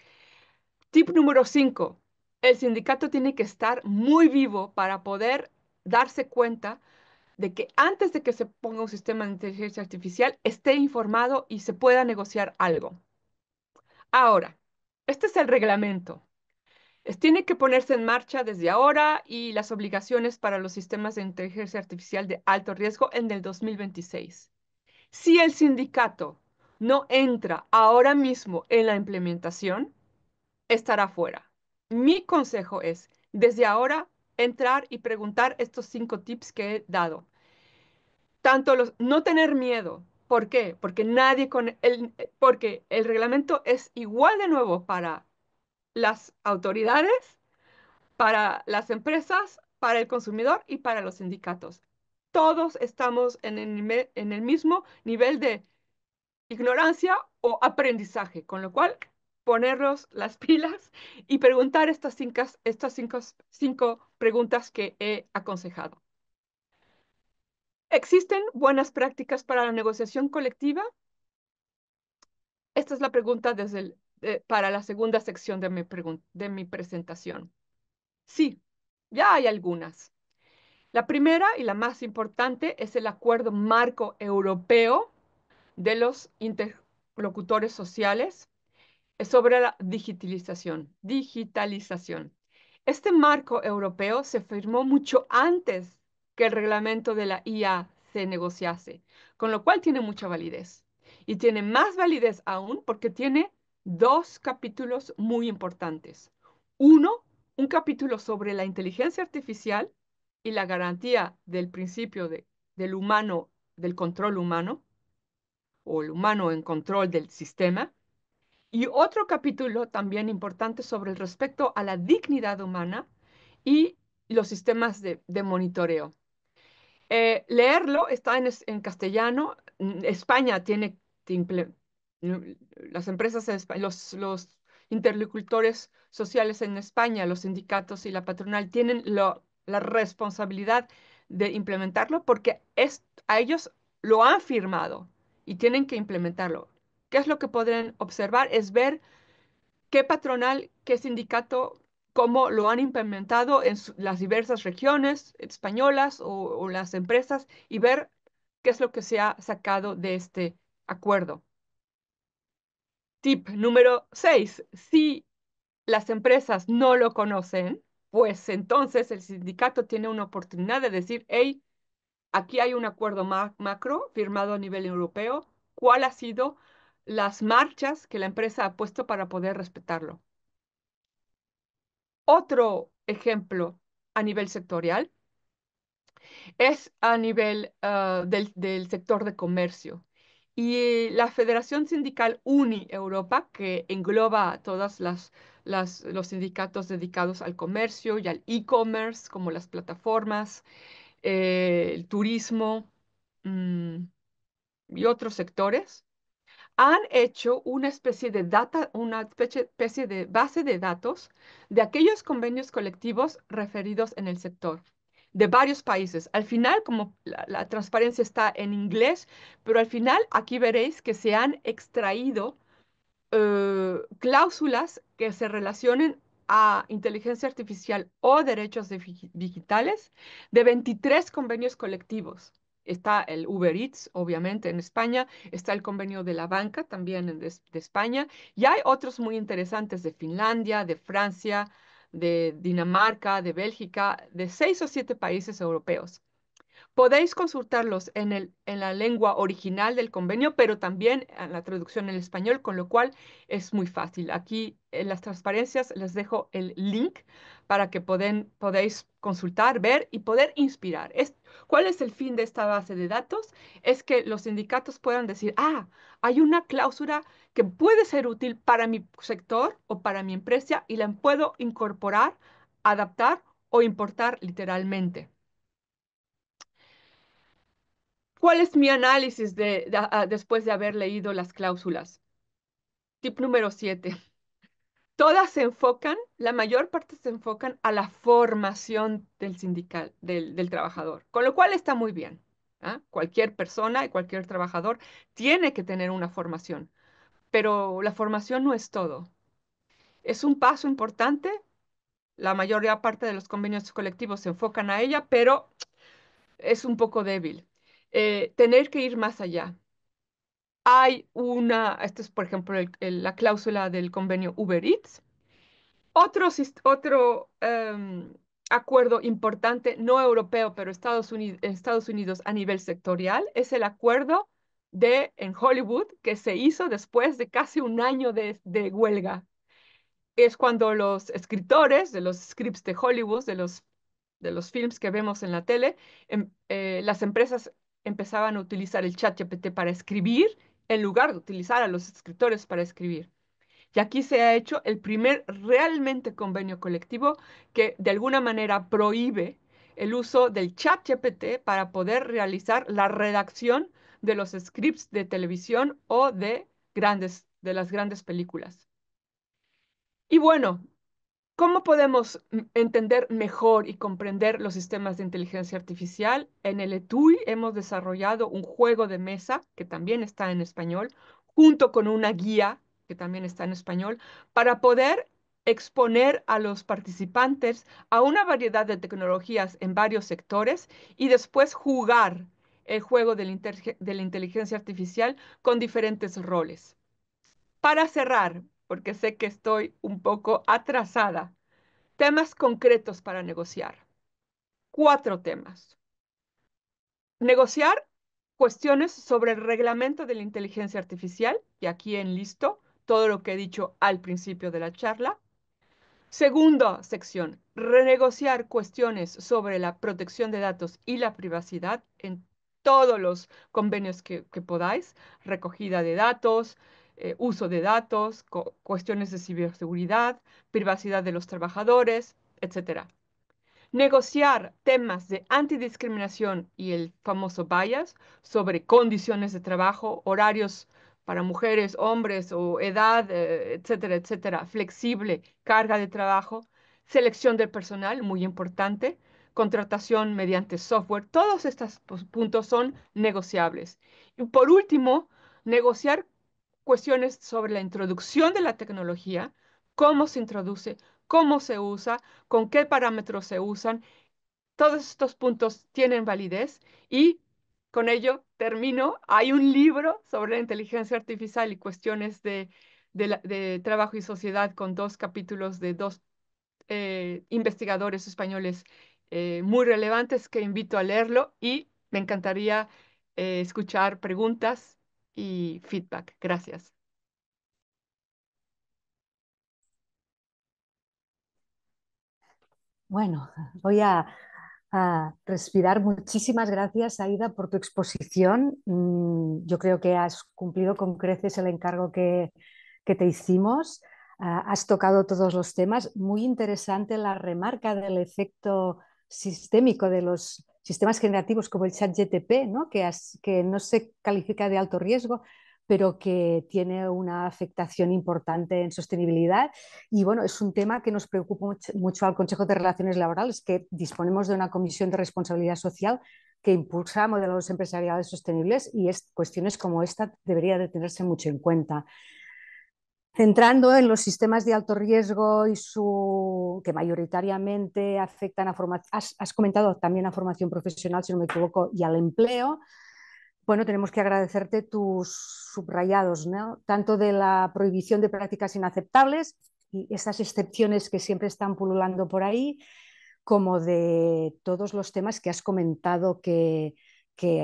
S3: Tip número 5, el sindicato tiene que estar muy vivo para poder darse cuenta de que antes de que se ponga un sistema de inteligencia artificial esté informado y se pueda negociar algo. Ahora, este es el reglamento. Tiene que ponerse en marcha desde ahora y las obligaciones para los sistemas de inteligencia artificial de alto riesgo en el 2026. Si el sindicato no entra ahora mismo en la implementación, estará fuera. Mi consejo es, desde ahora, entrar y preguntar estos 5 tips que he dado. No tener miedo. ¿Por qué? Porque el reglamento es igual de nuevo para las autoridades, para las empresas, para el consumidor y para los sindicatos. Todos estamos en el mismo nivel de ignorancia o aprendizaje, con lo cual ponernos las pilas y preguntar estas cinco preguntas que he aconsejado. ¿Existen buenas prácticas para la negociación colectiva? Esta es la pregunta para la segunda sección de mi presentación. Sí, ya hay algunas. La primera y la más importante es el Acuerdo Marco Europeo de los Interlocutores Sociales sobre la digitalización. Este marco europeo se firmó mucho antes que el reglamento de la IA se negociase, con lo cual tiene mucha validez. Y tiene más validez aún porque tiene 2 capítulos muy importantes. Uno, un capítulo sobre la inteligencia artificial y la garantía del principio del humano, del control humano, o el humano en control del sistema. Y otro capítulo también importante sobre el respeto a la dignidad humana y los sistemas de monitoreo. Leerlo está en castellano. España las empresas, los interlocutores sociales en España, los sindicatos y la patronal tienen la responsabilidad de implementarlo porque a ellos lo han firmado y tienen que implementarlo. ¿Qué es lo que podrán observar? Es ver qué patronal, qué sindicato, cómo lo han implementado en las diversas regiones españolas o las empresas y ver qué es lo que se ha sacado de este acuerdo. Tip número 6. Si las empresas no lo conocen, pues entonces el sindicato tiene una oportunidad de decir, hey, aquí hay un acuerdo macro firmado a nivel europeo. ¿Cuál ha sido las marchas que la empresa ha puesto para poder respetarlo? Otro ejemplo a nivel sectorial es a nivel del sector de comercio. Y la Federación Sindical UNI Europa, que engloba a todos los sindicatos dedicados al comercio y al e-commerce, como las plataformas, el turismo, y otros sectores, han hecho una especie de especie de base de datos de aquellos convenios colectivos referidos en el sector de varios países. Al final, como la transparencia está en inglés, pero al final aquí veréis que se han extraído cláusulas que se relacionen a inteligencia artificial o derechos digitales de 23 convenios colectivos. Está el Uber Eats, obviamente, en España, está el convenio de la banca, también de España, y hay otros muy interesantes de Finlandia, de Francia, de Dinamarca, de Bélgica, de 6 o 7 países europeos. Podéis consultarlos en la lengua original del convenio, pero también en la traducción en español, con lo cual es muy fácil. Aquí en las transparencias les dejo el link para que podéis consultar, ver y poder inspirar. ¿Cuál es el fin de esta base de datos? Es que los sindicatos puedan decir, hay una cláusula que puede ser útil para mi sector o para mi empresa y la puedo incorporar, adaptar o importar literalmente. ¿Cuál es mi análisis después de haber leído las cláusulas? Tip número 7. Todas se enfocan, la mayor parte se enfocan a la formación del trabajador, con lo cual está muy bien. Cualquier persona y cualquier trabajador tiene que tener una formación, pero la formación no es todo. Es un paso importante, la mayor parte de los convenios colectivos se enfocan a ella, pero es un poco débil. Tener que ir más allá. Hay esto es por ejemplo la cláusula del convenio Uber Eats. Otro acuerdo importante, no europeo, pero Estados Unidos a nivel sectorial, es el acuerdo en Hollywood que se hizo después de casi un año de huelga. Es cuando los escritores de los scripts de Hollywood, de los films que vemos en la tele, las empresas empezaban a utilizar el ChatGPT para escribir en lugar de utilizar a los escritores para escribir. Y aquí se ha hecho el primer realmente convenio colectivo que de alguna manera prohíbe el uso del ChatGPT para poder realizar la redacción de los scripts de televisión o de las grandes películas. Y bueno, ¿cómo podemos entender mejor y comprender los sistemas de inteligencia artificial? En el ETUI hemos desarrollado un juego de mesa que también está en español, junto con una guía que también está en español, para poder exponer a los participantes a una variedad de tecnologías en varios sectores y después jugar el juego de la inteligencia artificial con diferentes roles. Para cerrar, porque sé que estoy un poco atrasada, temas concretos para negociar. 4 temas. Negociar cuestiones sobre el reglamento de la inteligencia artificial, y aquí enlisto todo lo que he dicho al principio de la charla. Segunda sección, renegociar cuestiones sobre la protección de datos y la privacidad en todos los convenios que podáis, recogida de datos, uso de datos, cuestiones de ciberseguridad, privacidad de los trabajadores, etc. Negociar temas de antidiscriminación y el famoso bias sobre condiciones de trabajo, horarios para mujeres, hombres o edad, etcétera, etcétera, flexible, carga de trabajo, selección del personal, muy importante, contratación mediante software, todos estos puntos son negociables. Y por último, negociar cuestiones sobre la introducción de la tecnología, cómo se introduce, cómo se usa, con qué parámetros se usan. Todos estos puntos tienen validez y con ello termino. Hay un libro sobre la inteligencia artificial y cuestiones de trabajo y sociedad con 2 capítulos de 2 investigadores españoles muy relevantes que invito a leerlo y me encantaría escuchar preguntas y feedback. Gracias.
S1: Bueno, voy a respirar. Muchísimas gracias, Aida, por tu exposición. Yo creo que has cumplido con creces el encargo que te hicimos. Has tocado todos los temas. Muy interesante la remarca del efecto sistémico de los sistemas generativos como el ChatGPT, ¿no? Que no se califica de alto riesgo. pero que tiene una afectación importante en sostenibilidad. Y bueno, es un tema que nos preocupa mucho al Consejo de Relaciones Laborales, que disponemos de una comisión de responsabilidad social que impulsa modelos empresariales sostenibles, y cuestiones como esta debería de tenerse mucho en cuenta. Centrando en los sistemas de alto riesgo que mayoritariamente afectan a formación, has comentado también a formación profesional, si no me equivoco, y al empleo. Bueno, tenemos que agradecerte tus subrayados, ¿no? Tanto de la prohibición de prácticas inaceptables y esas excepciones que siempre están pululando por ahí, como de todos los temas que has comentado que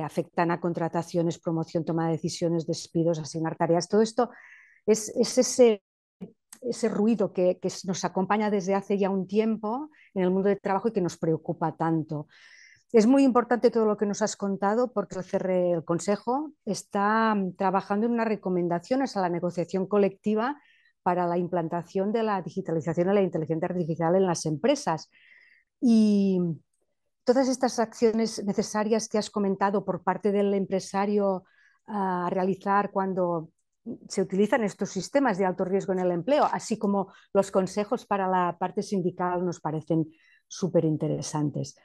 S1: afectan a contrataciones, promoción, toma de decisiones, despidos, asignar tareas. Todo esto es ese ruido que nos acompaña desde hace ya un tiempo en el mundo del trabajo y que nos preocupa tanto. Es muy importante todo lo que nos has contado, porque el Consejo está trabajando en unas recomendaciones a la negociación colectiva para la implantación de la digitalización y la inteligencia artificial en las empresas. Y todas estas acciones necesarias que has comentado por parte del empresario a realizar cuando se utilizan estos sistemas de alto riesgo en el empleo, así como los consejos para la parte sindical, nos parecen súper interesantes.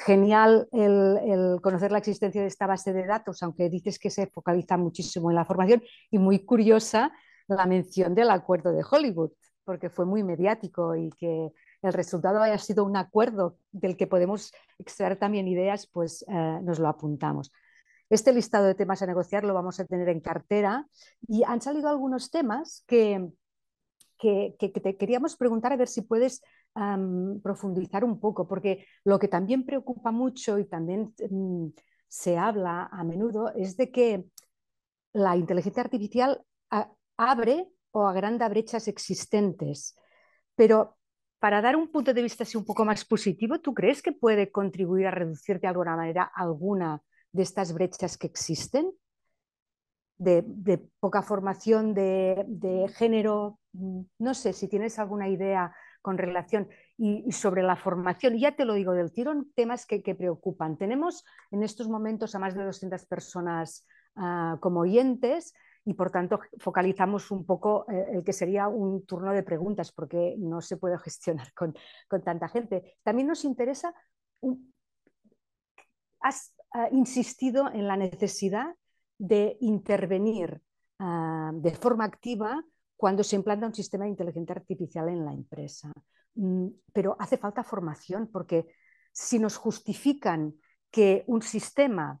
S1: Genial el conocer la existencia de esta base de datos, aunque dices que se focaliza muchísimo en la formación, y muy curiosa la mención del acuerdo de Hollywood, porque fue muy mediático, y que el resultado haya sido un acuerdo del que podemos extraer también ideas, pues nos lo apuntamos. Este listado de temas a negociar lo vamos a tener en cartera, y han salido algunos temas que te queríamos preguntar, a ver si puedes profundizar un poco, porque lo que también preocupa mucho y también se habla a menudo es de que la inteligencia artificial abre o agranda brechas existentes. Pero para dar un punto de vista así un poco más positivo, ¿tú crees que puede contribuir a reducir de alguna manera alguna de estas brechas que existen? De poca formación de género, no sé si tienes alguna idea con relación, y sobre la formación, ya te lo digo del tirón, temas que preocupan. Tenemos en estos momentos a más de 200 personas como oyentes, y por tanto focalizamos un poco el que sería un turno de preguntas, porque no se puede gestionar con tanta gente. También nos interesa, has insistido en la necesidad de intervenir de forma activa cuando se implanta un sistema de inteligencia artificial en la empresa. Pero hace falta formación, porque si nos justifican que un sistema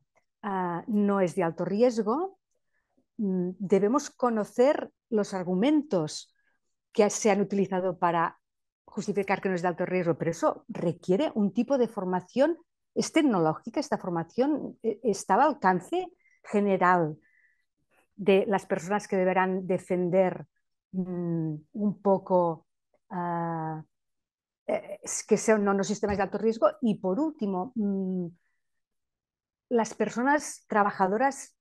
S1: no es de alto riesgo, debemos conocer los argumentos que se han utilizado para justificar que no es de alto riesgo, pero eso requiere un tipo de formación, es tecnológica, esta formación está al alcance general de las personas que deberán defender un poco que sean no sistemas de alto riesgo. Y por último, las personas trabajadoras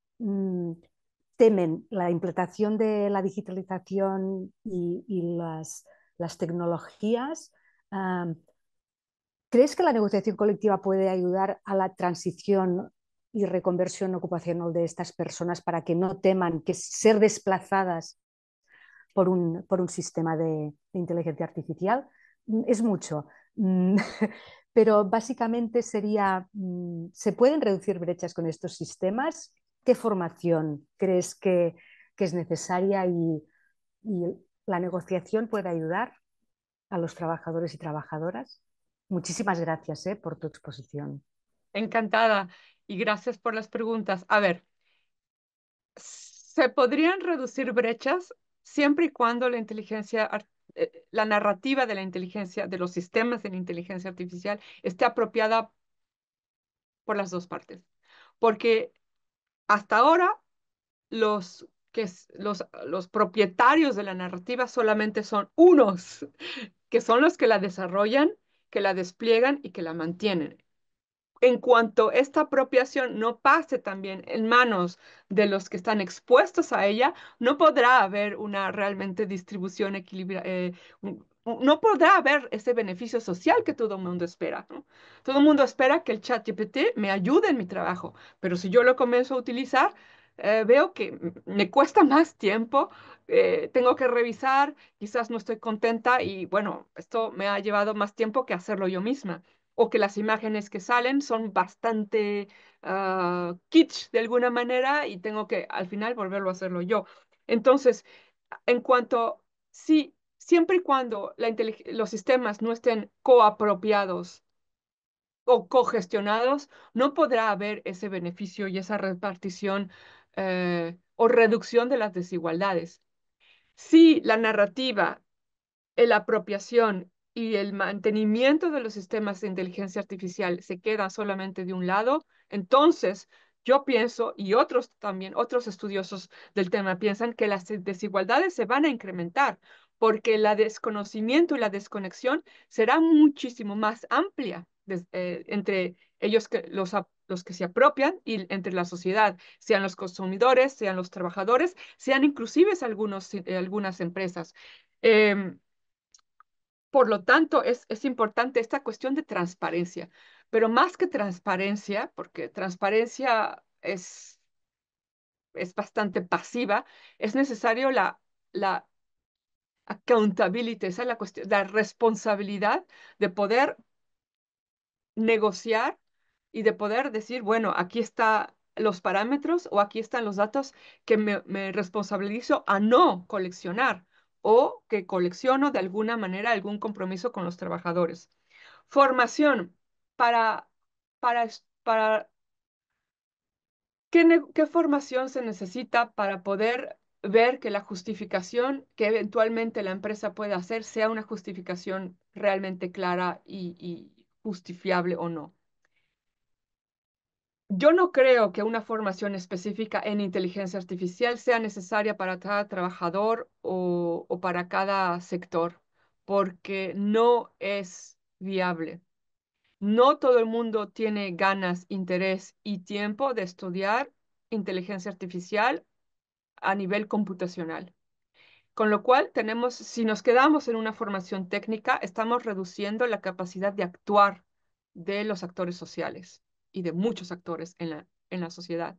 S1: temen la implantación de la digitalización y las tecnologías. ¿Crees que la negociación colectiva puede ayudar a la transición y reconversión ocupacional de estas personas para que no teman que ser desplazadas por un sistema de inteligencia artificial? Es mucho, pero básicamente sería, ¿se pueden reducir brechas con estos sistemas? ¿Qué formación crees que es necesaria, y la negociación puede ayudar a los trabajadores y trabajadoras? Muchísimas gracias, por tu exposición.
S3: Encantada y gracias por las preguntas. A ver, se podrían reducir brechas siempre y cuando la narrativa de la inteligencia, de los sistemas de la inteligencia artificial esté apropiada por las dos partes. Porque hasta ahora los propietarios de la narrativa solamente son unos, que son los que la desarrollan, que la despliegan y que la mantienen. En cuanto esta apropiación no pase también en manos de los que están expuestos a ella, no podrá haber una realmente distribución equilibrada, no podrá haber ese beneficio social que todo el mundo espera, ¿no? Todo el mundo espera que el ChatGPT me ayude en mi trabajo, pero si yo lo comienzo a utilizar, veo que me cuesta más tiempo, tengo que revisar, quizás no estoy contenta y bueno, esto me ha llevado más tiempo que hacerlo yo misma. O que las imágenes que salen son bastante kitsch de alguna manera y tengo que al final volverlo a hacerlo yo. Entonces, en cuanto, sí, siempre y cuando los sistemas no estén coapropiados o cogestionados, no podrá haber ese beneficio y esa repartición o reducción de las desigualdades. Si la narrativa, la apropiación y el mantenimiento de los sistemas de inteligencia artificial se queda solamente de un lado, entonces yo pienso, y otros también, otros estudiosos del tema piensan que las desigualdades se van a incrementar porque el desconocimiento y la desconexión será muchísimo más amplia entre ellos que los que se apropian y entre la sociedad, sean los consumidores, sean los trabajadores, sean inclusive algunas empresas. Em, por lo tanto, es importante esta cuestión de transparencia, pero más que transparencia, porque transparencia es bastante pasiva, es necesario la accountability, esa es la cuestión, la responsabilidad de poder negociar y de poder decir, bueno, aquí están los parámetros o aquí están los datos que me responsabilizo a no coleccionar o que colecciono de alguna manera algún compromiso con los trabajadores. Formación para, para ¿qué formación se necesita para poder ver que la justificación que eventualmente la empresa pueda hacer sea una justificación realmente clara y justifiable o no? Yo no creo que una formación específica en inteligencia artificial sea necesaria para cada trabajador o para cada sector, porque no es viable. No todo el mundo tiene ganas, interés y tiempo de estudiar inteligencia artificial a nivel computacional. Con lo cual, si nos quedamos en una formación técnica, estamos reduciendo la capacidad de actuar de los actores sociales y de muchos actores en la sociedad.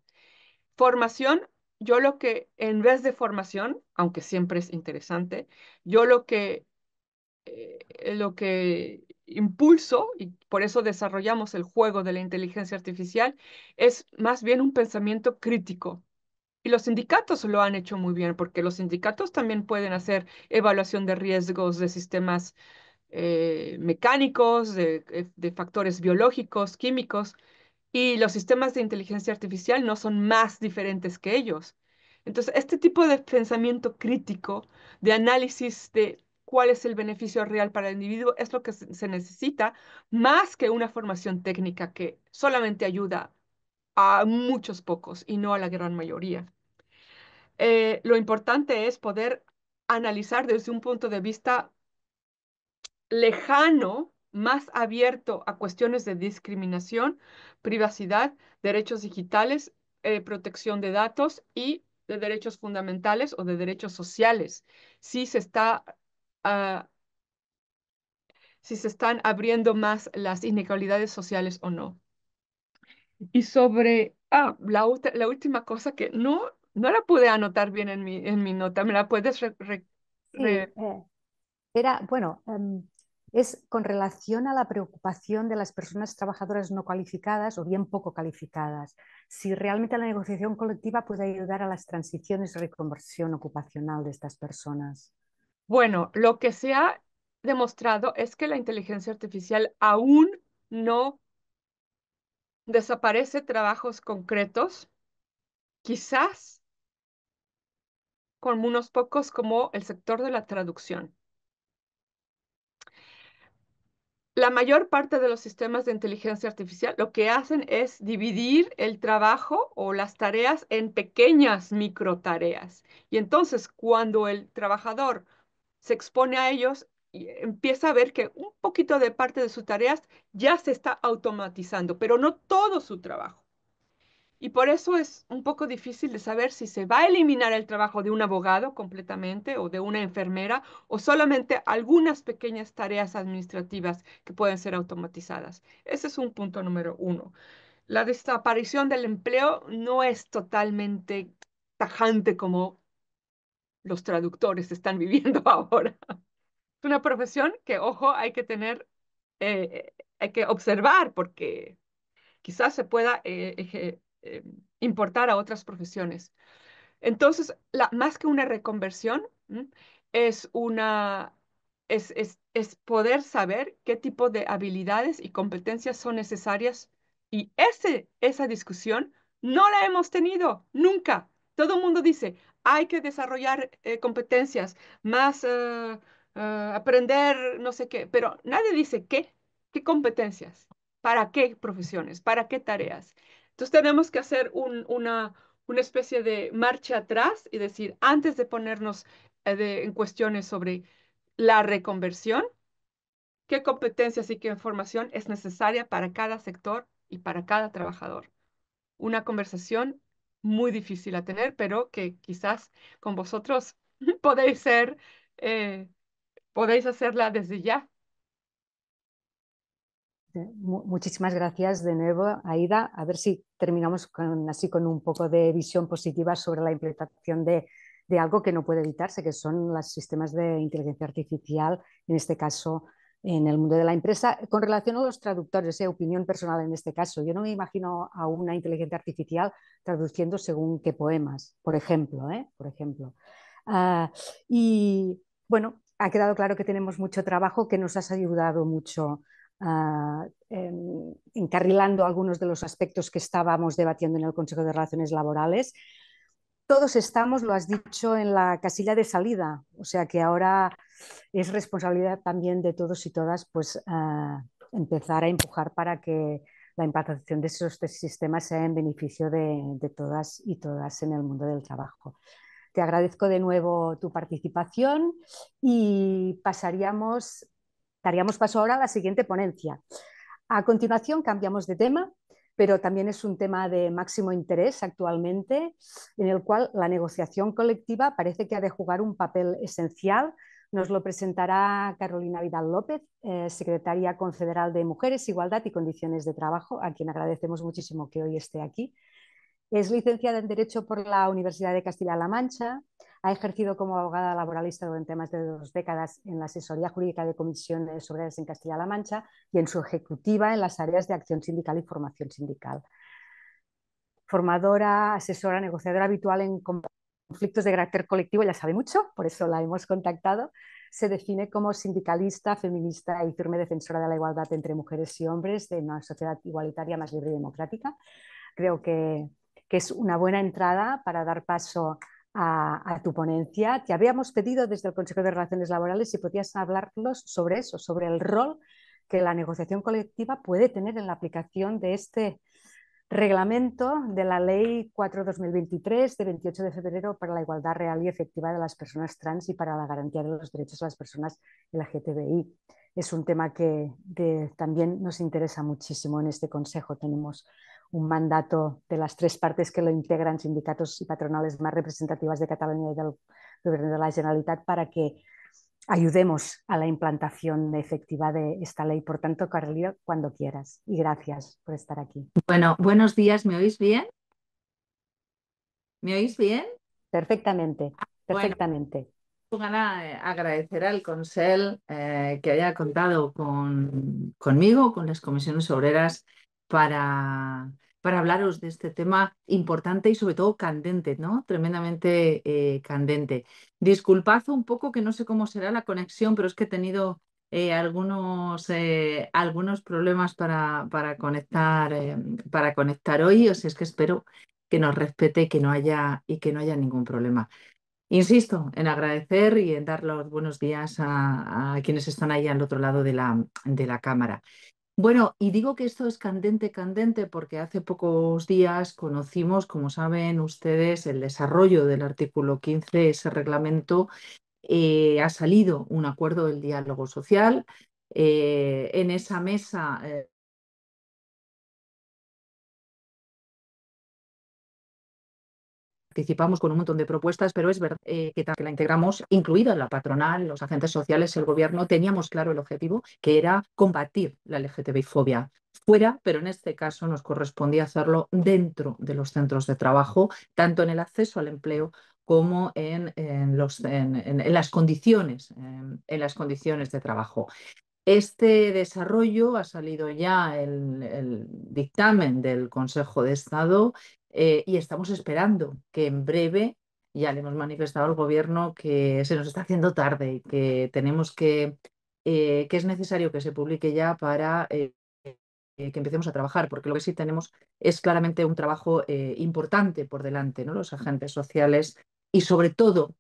S3: Formación, yo en vez de formación, aunque siempre es interesante, yo lo que impulso, y por eso desarrollamos el juego de la inteligencia artificial, es más bien un pensamiento crítico. Y los sindicatos lo han hecho muy bien, porque los sindicatos también pueden hacer evaluación de riesgos de sistemas mecánicos, de factores biológicos, químicos, y los sistemas de inteligencia artificial no son más diferentes que ellos. Entonces, este tipo de pensamiento crítico, de análisis de cuál es el beneficio real para el individuo, es lo que se necesita más que una formación técnica que solamente ayuda a muchos pocos y no a la gran mayoría. Lo importante es poder analizar desde un punto de vista lejano, más abierto a cuestiones de discriminación, privacidad, derechos digitales, protección de datos y de derechos fundamentales o de derechos sociales. Si se está, ah, si se están abriendo más las inequalidades sociales o no. Y sobre la última cosa que no la pude anotar bien en mi nota, ¿me la puedes
S1: Sí, bueno, es con relación a la preocupación de las personas trabajadoras no cualificadas o bien poco calificadas. Si realmente la negociación colectiva puede ayudar a las transiciones y reconversión ocupacional de estas personas.
S3: Bueno, lo que se ha demostrado es que la inteligencia artificial aún no desaparece trabajos concretos, quizás con unos pocos como el sector de la traducción. La mayor parte de los sistemas de inteligencia artificial lo que hacen es dividir el trabajo o las tareas en pequeñas microtareas. Y entonces, cuando el trabajador se expone a ellos y empieza a ver que un poquito de parte de sus tareas ya se está automatizando, pero no todo su trabajo. Y por eso es un poco difícil de saber si se va a eliminar el trabajo de un abogado completamente o de una enfermera o solamente algunas pequeñas tareas administrativas que pueden ser automatizadas. Ese es un punto número uno. la desaparición del empleo no es totalmente tajante como los traductores están viviendo ahora. Es una profesión que, ojo, hay que tener, hay que observar porque quizás se pueda importar a otras profesiones. Entonces, más que una reconversión, ¿m? es una, es poder saber qué tipo de habilidades y competencias son necesarias. Y esa discusión no la hemos tenido nunca. Todo el mundo dice, hay que desarrollar competencias, más aprender no sé qué, pero nadie dice qué competencias, para qué profesiones, para qué tareas. Entonces tenemos que hacer una especie de marcha atrás y decir, antes de ponernos en cuestiones sobre la reconversión, qué competencias y qué información es necesaria para cada sector y para cada trabajador. Una conversación muy difícil a tener, pero que quizás con vosotros podéis ser, eh, podéis hacerla desde ya.
S1: Muchísimas gracias de nuevo, Aida. A ver si terminamos así con un poco de visión positiva sobre la implementación de algo que no puede evitarse, que son los sistemas de inteligencia artificial, en este caso en el mundo de la empresa. Con relación a los traductores, opinión personal en este caso, yo no me imagino a una inteligencia artificial traduciendo según qué poemas, por ejemplo. Por ejemplo. Y bueno, ha quedado claro que tenemos mucho trabajo, que nos has ayudado mucho encarrilando algunos de los aspectos que estábamos debatiendo en el Consejo de Relaciones Laborales. Todos estamos, lo has dicho, en la casilla de salida, o sea que ahora es responsabilidad también de todos y todas pues, empezar a empujar para que la implantación de esos sistemas sea en beneficio de todas y todas en el mundo del trabajo. Te agradezco de nuevo tu participación y daríamos paso ahora a la siguiente ponencia. A continuación cambiamos de tema, pero también es un tema de máximo interés actualmente, en el cual la negociación colectiva parece que ha de jugar un papel esencial. Nos lo presentará Carolina Vidal López, secretaria confederal de Mujeres, Igualdad y Condiciones de Trabajo, a quien agradecemos muchísimo que hoy esté aquí. Es licenciada en Derecho por la Universidad de Castilla-La Mancha. Ha ejercido como abogada laboralista durante más de 2 décadas en la asesoría jurídica de comisiones obreras en Castilla-La Mancha y en su ejecutiva en las áreas de acción sindical y formación sindical. Formadora, asesora, negociadora habitual en conflictos de carácter colectivo, ya sabe mucho, por eso la hemos contactado. Se define como sindicalista, feminista y firme defensora de la igualdad entre mujeres y hombres de una sociedad igualitaria más libre y democrática. Creo que es una buena entrada para dar paso a tu ponencia. Te habíamos pedido desde el Consejo de Relaciones Laborales si podías hablarnos sobre eso, sobre el rol que la negociación colectiva puede tener en la aplicación de este reglamento de la Ley 4/2023 de 28 de febrero para la igualdad real y efectiva de las personas trans y para la garantía de los derechos de las personas LGTBI. Es un tema que también nos interesa muchísimo en este Consejo. Tenemos un mandato de las 3 partes que lo integran, sindicatos y patronales más representativas de Cataluña y del Gobierno de la Generalitat, para que ayudemos a la implantación efectiva de esta ley. Por tanto, Carolina, cuando quieras. Y gracias por estar aquí.
S4: Bueno, buenos días, ¿me oís bien? ¿Me oís bien?
S1: Perfectamente,
S4: Bueno,
S1: perfectamente.
S4: agradecer al Consell que haya contado conmigo, con las comisiones obreras, para hablaros de este tema importante y sobre todo candente, ¿no? Tremendamente candente. Disculpad un poco que no sé cómo será la conexión, pero es que he tenido algunos problemas para conectar hoy, o sea, es que espero que nos respete y que no haya ningún problema. Insisto en agradecer y en dar los buenos días a quienes están ahí al otro lado de la cámara. Bueno, y digo que esto es candente, candente, porque hace pocos días conocimos, como saben ustedes, el desarrollo del artículo 15, ese reglamento. Ha salido un acuerdo del diálogo social. En esa mesa participamos con un montón de propuestas, pero es verdad que la integramos, incluida la patronal, los agentes sociales, el gobierno, teníamos claro el objetivo, que era combatir la LGTBI-fobia. fuera, pero en este caso nos correspondía hacerlo dentro de los centros de trabajo, tanto en el acceso al empleo como en las condiciones, en las condiciones de trabajo. Este desarrollo ha salido ya el dictamen del Consejo de Estado y estamos esperando que en breve, ya le hemos manifestado al Gobierno que se nos está haciendo tarde y que tenemos que es necesario que se publique ya para que empecemos a trabajar, porque lo que sí tenemos es claramente un trabajo importante por delante, ¿no? Los agentes sociales y sobre todo,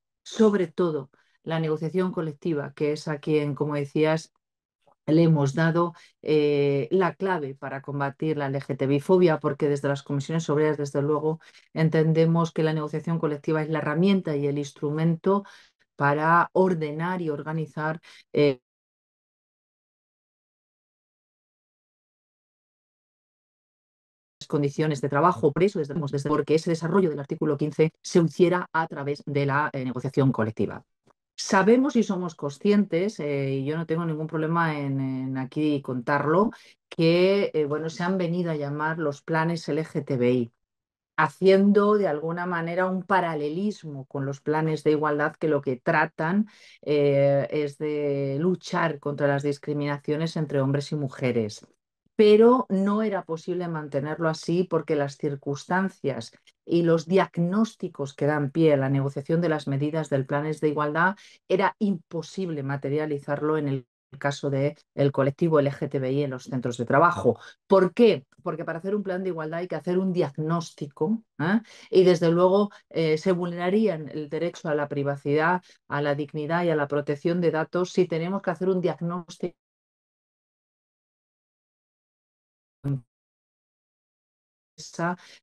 S4: la negociación colectiva, que es a quien, como decías, le hemos dado la clave para combatir la LGTBI-fobia, porque desde las comisiones obreras, desde luego, entendemos que la negociación colectiva es la herramienta y el instrumento para ordenar y organizar condiciones de trabajo. Por eso, porque ese desarrollo del artículo 15 se hiciera a través de la negociación colectiva. Sabemos y somos conscientes, y yo no tengo ningún problema en aquí contarlo, que bueno, se han venido a llamar los planes LGTBI, haciendo de alguna manera un paralelismo con los planes de igualdad que lo que tratan es de luchar contra las discriminaciones entre hombres y mujeres. Pero no era posible mantenerlo así porque las circunstancias y los diagnósticos que dan pie a la negociación de las medidas del planes de igualdad era imposible materializarlo en el caso del colectivo LGTBI en los centros de trabajo. ¿Por qué? Porque para hacer un plan de igualdad hay que hacer un diagnóstico, y desde luego se vulnerarían el derecho a la privacidad, a la dignidad y a la protección de datos si tenemos que hacer un diagnóstico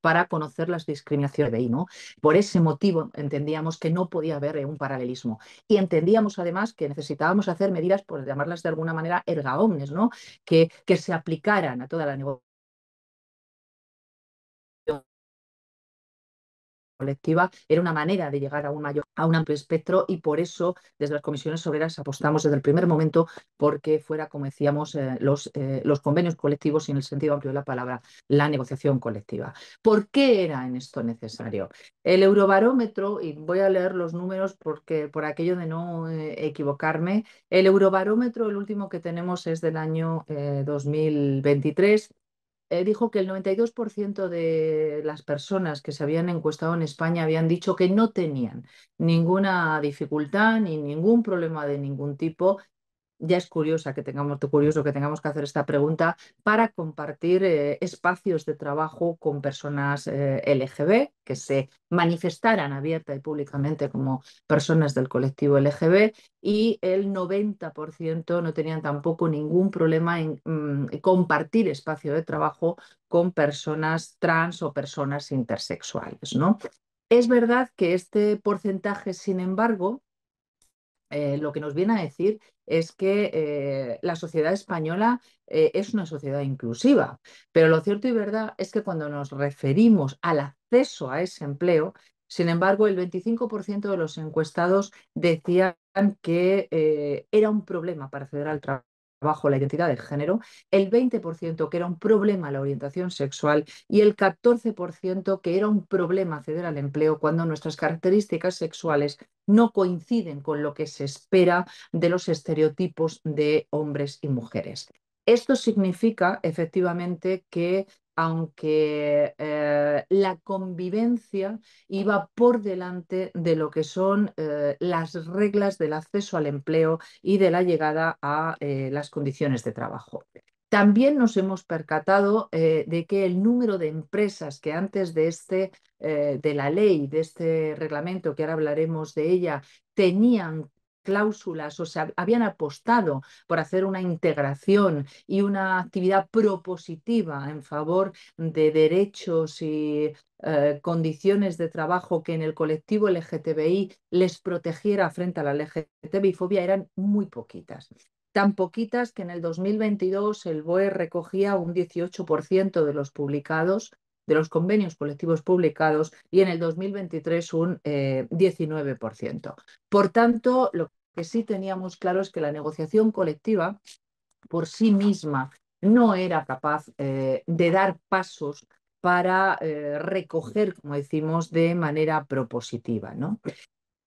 S4: para conocer las discriminaciones LGTBI, ¿no? Por ese motivo entendíamos que no podía haber un paralelismo y entendíamos además que necesitábamos hacer medidas, por llamarlas de alguna manera, erga omnes, ¿no? Que se aplicaran a toda la negociación colectiva. Era una manera de llegar a un amplio espectro y por eso desde las comisiones obreras apostamos desde el primer momento porque fuera, como decíamos, los convenios colectivos y en el sentido amplio de la palabra, la negociación colectiva. ¿Por qué era en esto necesario? El Eurobarómetro, y voy a leer los números porque por aquello de no equivocarme, el Eurobarómetro, el último que tenemos es del año 2023, dijo que el 92% de las personas que se habían encuestado en España habían dicho que no tenían ninguna dificultad ni ningún problema de ningún tipo. Ya es curioso que tengamos que hacer esta pregunta para compartir espacios de trabajo con personas LGB, que se manifestaran abierta y públicamente como personas del colectivo LGB, y el 90% no tenían tampoco ningún problema en compartir espacio de trabajo con personas trans o personas intersexuales, ¿no? Es verdad que este porcentaje, sin embargo, lo que nos viene a decir es que la sociedad española es una sociedad inclusiva, pero lo cierto y verdad es que cuando nos referimos al acceso a ese empleo, sin embargo, el 25% de los encuestados decían que era un problema para acceder al trabajo la identidad de género, el 20% que era un problema la orientación sexual y el 14% que era un problema acceder al empleo cuando nuestras características sexuales no coinciden con lo que se espera de los estereotipos de hombres y mujeres. Esto significa efectivamente que aunque la convivencia iba por delante de lo que son las reglas del acceso al empleo y de la llegada a las condiciones de trabajo. También nos hemos percatado de que el número de empresas que antes de la ley, de este reglamento, que ahora hablaremos de ella, tenían cláusulas, o sea, habían apostado por hacer una integración y una actividad propositiva en favor de derechos y condiciones de trabajo que en el colectivo LGTBI les protegiera frente a la LGTBI-fobia, eran muy poquitas. Tan poquitas que en el 2022 el BOE recogía un 18% de los publicados, de los convenios colectivos publicados, y en el 2023 un 19%. Por tanto, lo que sí teníamos claro es que la negociación colectiva por sí misma no era capaz de dar pasos para recoger, como decimos, de manera propositiva, ¿no?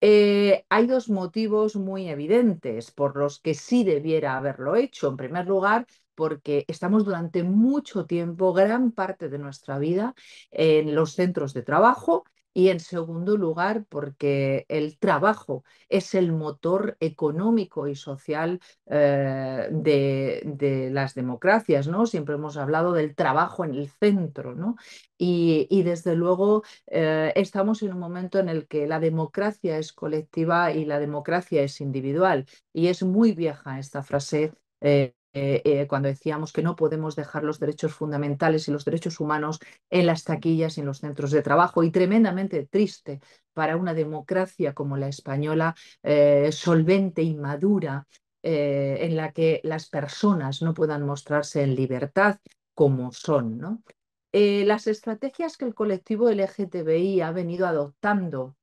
S4: Hay dos motivos muy evidentes por los que sí debiera haberlo hecho. En primer lugar, porque estamos durante mucho tiempo, gran parte de nuestra vida, en los centros de trabajo. Y en segundo lugar, porque el trabajo es el motor económico y social de las democracias, ¿no? Siempre hemos hablado del trabajo en el centro, ¿no? Y desde luego estamos en un momento en el que la democracia es colectiva y la democracia es individual. Y es muy vieja esta frase cuando decíamos que no podemos dejar los derechos fundamentales y los derechos humanos en las taquillas y en los centros de trabajo. Y tremendamente triste para una democracia como la española, solvente y madura, en la que las personas no puedan mostrarse en libertad como son, ¿no? Las estrategias que el colectivo LGTBI ha venido adoptando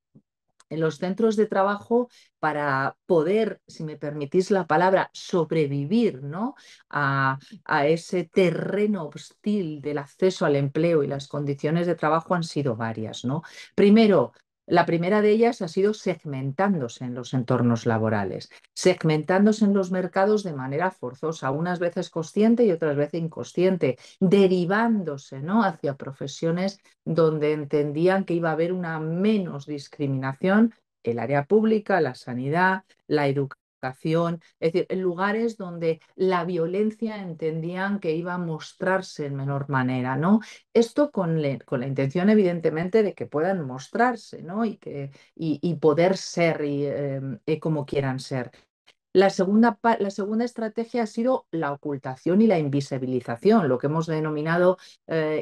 S4: en los centros de trabajo para poder, si me permitís la palabra, sobrevivir, ¿no? a ese terreno hostil del acceso al empleo y las condiciones de trabajo han sido varias, ¿no? Primero, la primera de ellas ha sido segmentándose en los entornos laborales, segmentándose en los mercados de manera forzosa, unas veces consciente y otras veces inconsciente, derivándose, ¿no? hacia profesiones donde entendían que iba a haber una menos discriminación, el área pública, la sanidad, la educación, es decir, en lugares donde la violencia entendían que iba a mostrarse en menor manera, ¿no? Esto con la intención, evidentemente, de que puedan mostrarse, ¿no? y poder ser como quieran ser. La segunda estrategia ha sido la ocultación y la invisibilización, lo que hemos denominado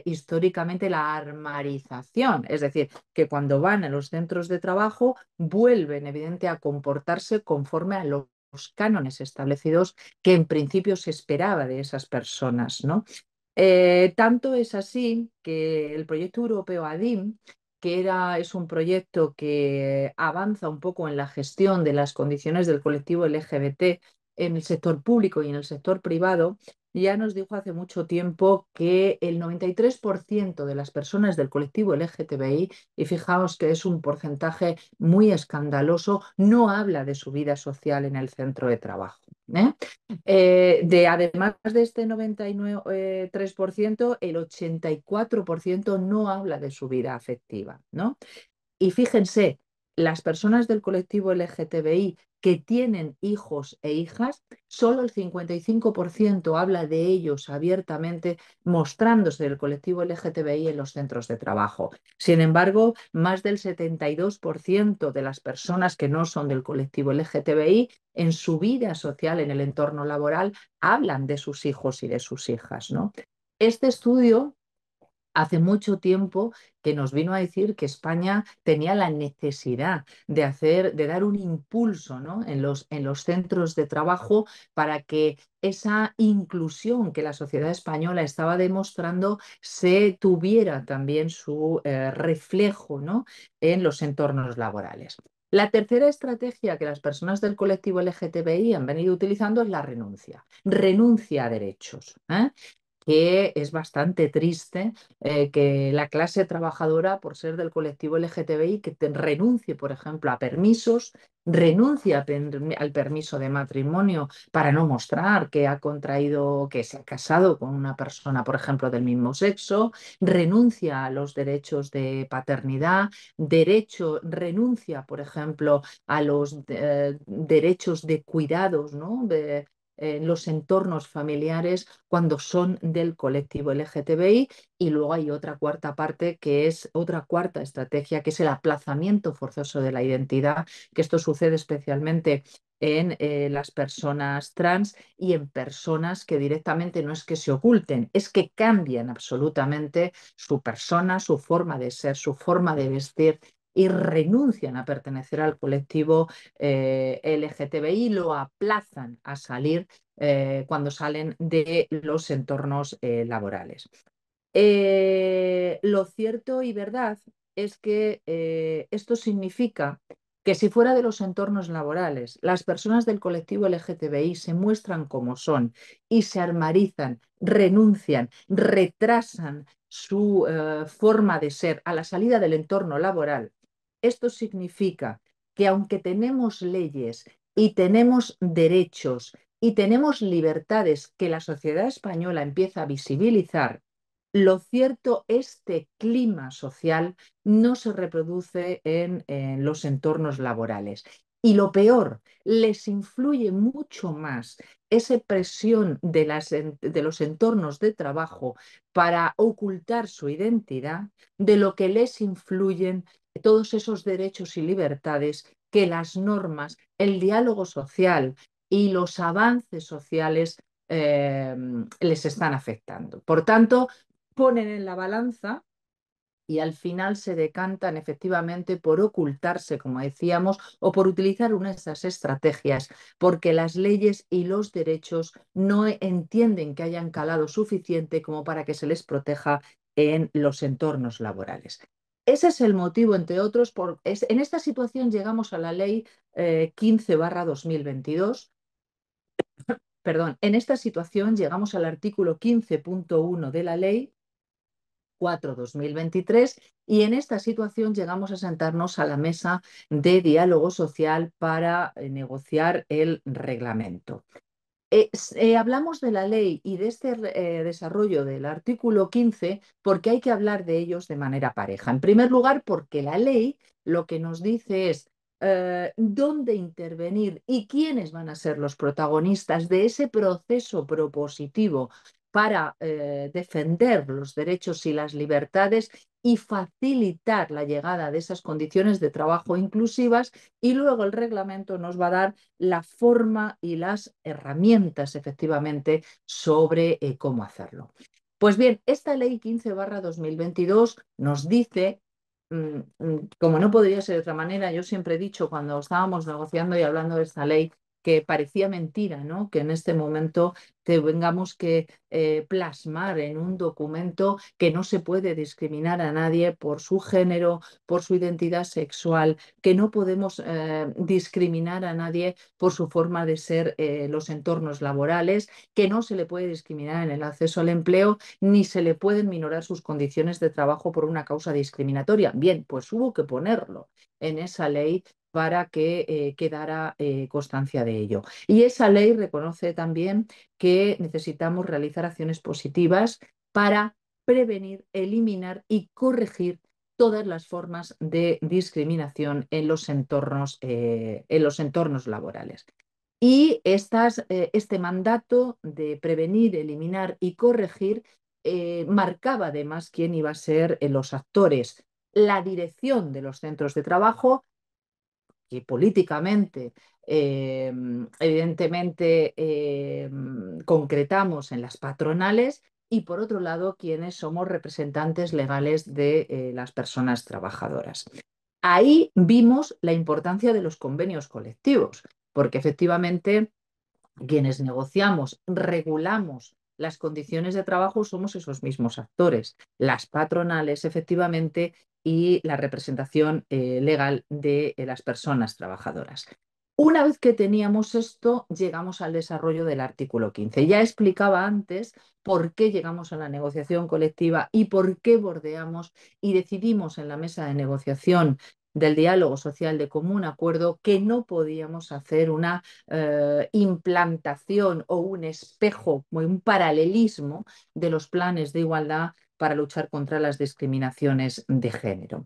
S4: históricamente la armarización, es decir, que cuando van a los centros de trabajo vuelven, evidente, a comportarse conforme a los cánones establecidos que en principio se esperaba de esas personas, ¿no? Tanto es así que el proyecto europeo ADIM, es un proyecto que avanza un poco en la gestión de las condiciones del colectivo LGBT en el sector público y en el sector privado, ya nos dijo hace mucho tiempo que el 93% de las personas del colectivo LGTBI, y fijaos que es un porcentaje muy escandaloso, no habla de su vida social en el centro de trabajo. Además de este 93%, el 84% no habla de su vida afectiva, ¿no? Y fíjense, las personas del colectivo LGTBI que tienen hijos e hijas, solo el 55% habla de ellos abiertamente, mostrándose del colectivo LGTBI en los centros de trabajo. Sin embargo, más del 72% de las personas que no son del colectivo LGTBI en su vida social, en el entorno laboral, hablan de sus hijos y de sus hijas, ¿no? Este estudio hace mucho tiempo que nos vino a decir que España tenía la necesidad de dar un impulso, ¿no? en los centros de trabajo para que esa inclusión que la sociedad española estaba demostrando se tuviera también su reflejo, ¿no? en los entornos laborales. La tercera estrategia que las personas del colectivo LGTBI han venido utilizando es la renuncia. Renuncia a derechos. Que es bastante triste que la clase trabajadora, por ser del colectivo LGTBI, que renuncie, por ejemplo, a permisos, renuncia al permiso de matrimonio para no mostrar que ha contraído, que se ha casado con una persona, por ejemplo, del mismo sexo, renuncia a los derechos de paternidad, renuncia, por ejemplo, a los derechos de cuidados, ¿no? En los entornos familiares cuando son del colectivo LGTBI. Y luego hay otra cuarta parte, que es otra cuarta estrategia, que es el aplazamiento forzoso de la identidad, que esto sucede especialmente en las personas trans y en personas que directamente no es que se oculten, es que cambian absolutamente su persona, su forma de ser, su forma de vestir y renuncian a pertenecer al colectivo LGTBI, lo aplazan a salir cuando salen de los entornos laborales. Lo cierto y verdad es que esto significa que si fuera de los entornos laborales, las personas del colectivo LGTBI se muestran como son y se armarizan, renuncian, retrasan su forma de ser a la salida del entorno laboral, esto significa que aunque tenemos leyes y tenemos derechos y tenemos libertades que la sociedad española empieza a visibilizar, lo cierto, este clima social no se reproduce en los entornos laborales. Y lo peor, les influye mucho más esa presión de los entornos de trabajo para ocultar su identidad de lo que les influyen todos esos derechos y libertades que las normas, el diálogo social y los avances sociales les están afectando. Por tanto, ponen en la balanza y al final se decantan efectivamente por ocultarse, como decíamos, o por utilizar una de esas estrategias, porque las leyes y los derechos no entienden que hayan calado suficiente como para que se les proteja en los entornos laborales. Ese es el motivo, entre otros, en esta situación llegamos a la ley 15/2022. Perdón, en esta situación llegamos al artículo 15.1 de la ley 4/2023 y en esta situación llegamos a sentarnos a la mesa de diálogo social para negociar el reglamento. Hablamos de la ley y de este desarrollo del artículo 15 porque hay que hablar de ellos de manera pareja. En primer lugar, porque la ley lo que nos dice es dónde intervenir y quiénes van a ser los protagonistas de ese proceso propositivo para defender los derechos y las libertades y facilitar la llegada de esas condiciones de trabajo inclusivas, y luego el reglamento nos va a dar la forma y las herramientas efectivamente sobre cómo hacerlo. Pues bien, esta ley 15/2022 nos dice, como no podría ser de otra manera, yo siempre he dicho cuando estábamos negociando y hablando de esta ley que parecía mentira, ¿no? Que en este momento tengamos que plasmar en un documento que no se puede discriminar a nadie por su género, por su identidad sexual, que no podemos discriminar a nadie por su forma de ser los entornos laborales, que no se le puede discriminar en el acceso al empleo, ni se le pueden minorar sus condiciones de trabajo por una causa discriminatoria. Bien, pues hubo que ponerlo en esa ley para que quedara constancia de ello. Y esa ley reconoce también que necesitamos realizar acciones positivas para prevenir, eliminar y corregir todas las formas de discriminación en los entornos laborales. Y este mandato de prevenir, eliminar y corregir marcaba además quién iba a ser los actores, la dirección de los centros de trabajo, que políticamente, evidentemente, concretamos en las patronales, y por otro lado, quienes somos representantes legales de las personas trabajadoras. Ahí vimos la importancia de los convenios colectivos, porque efectivamente quienes negociamos, regulamos las condiciones de trabajo somos esos mismos actores, las patronales efectivamente y la representación legal de las personas trabajadoras. Una vez que teníamos esto, llegamos al desarrollo del artículo 15. Ya explicaba antes por qué llegamos a la negociación colectiva y por qué bordeamos y decidimos en la mesa de negociación del diálogo social de común acuerdo que no podíamos hacer una implantación o un espejo, un paralelismo de los planes de igualdad para luchar contra las discriminaciones de género.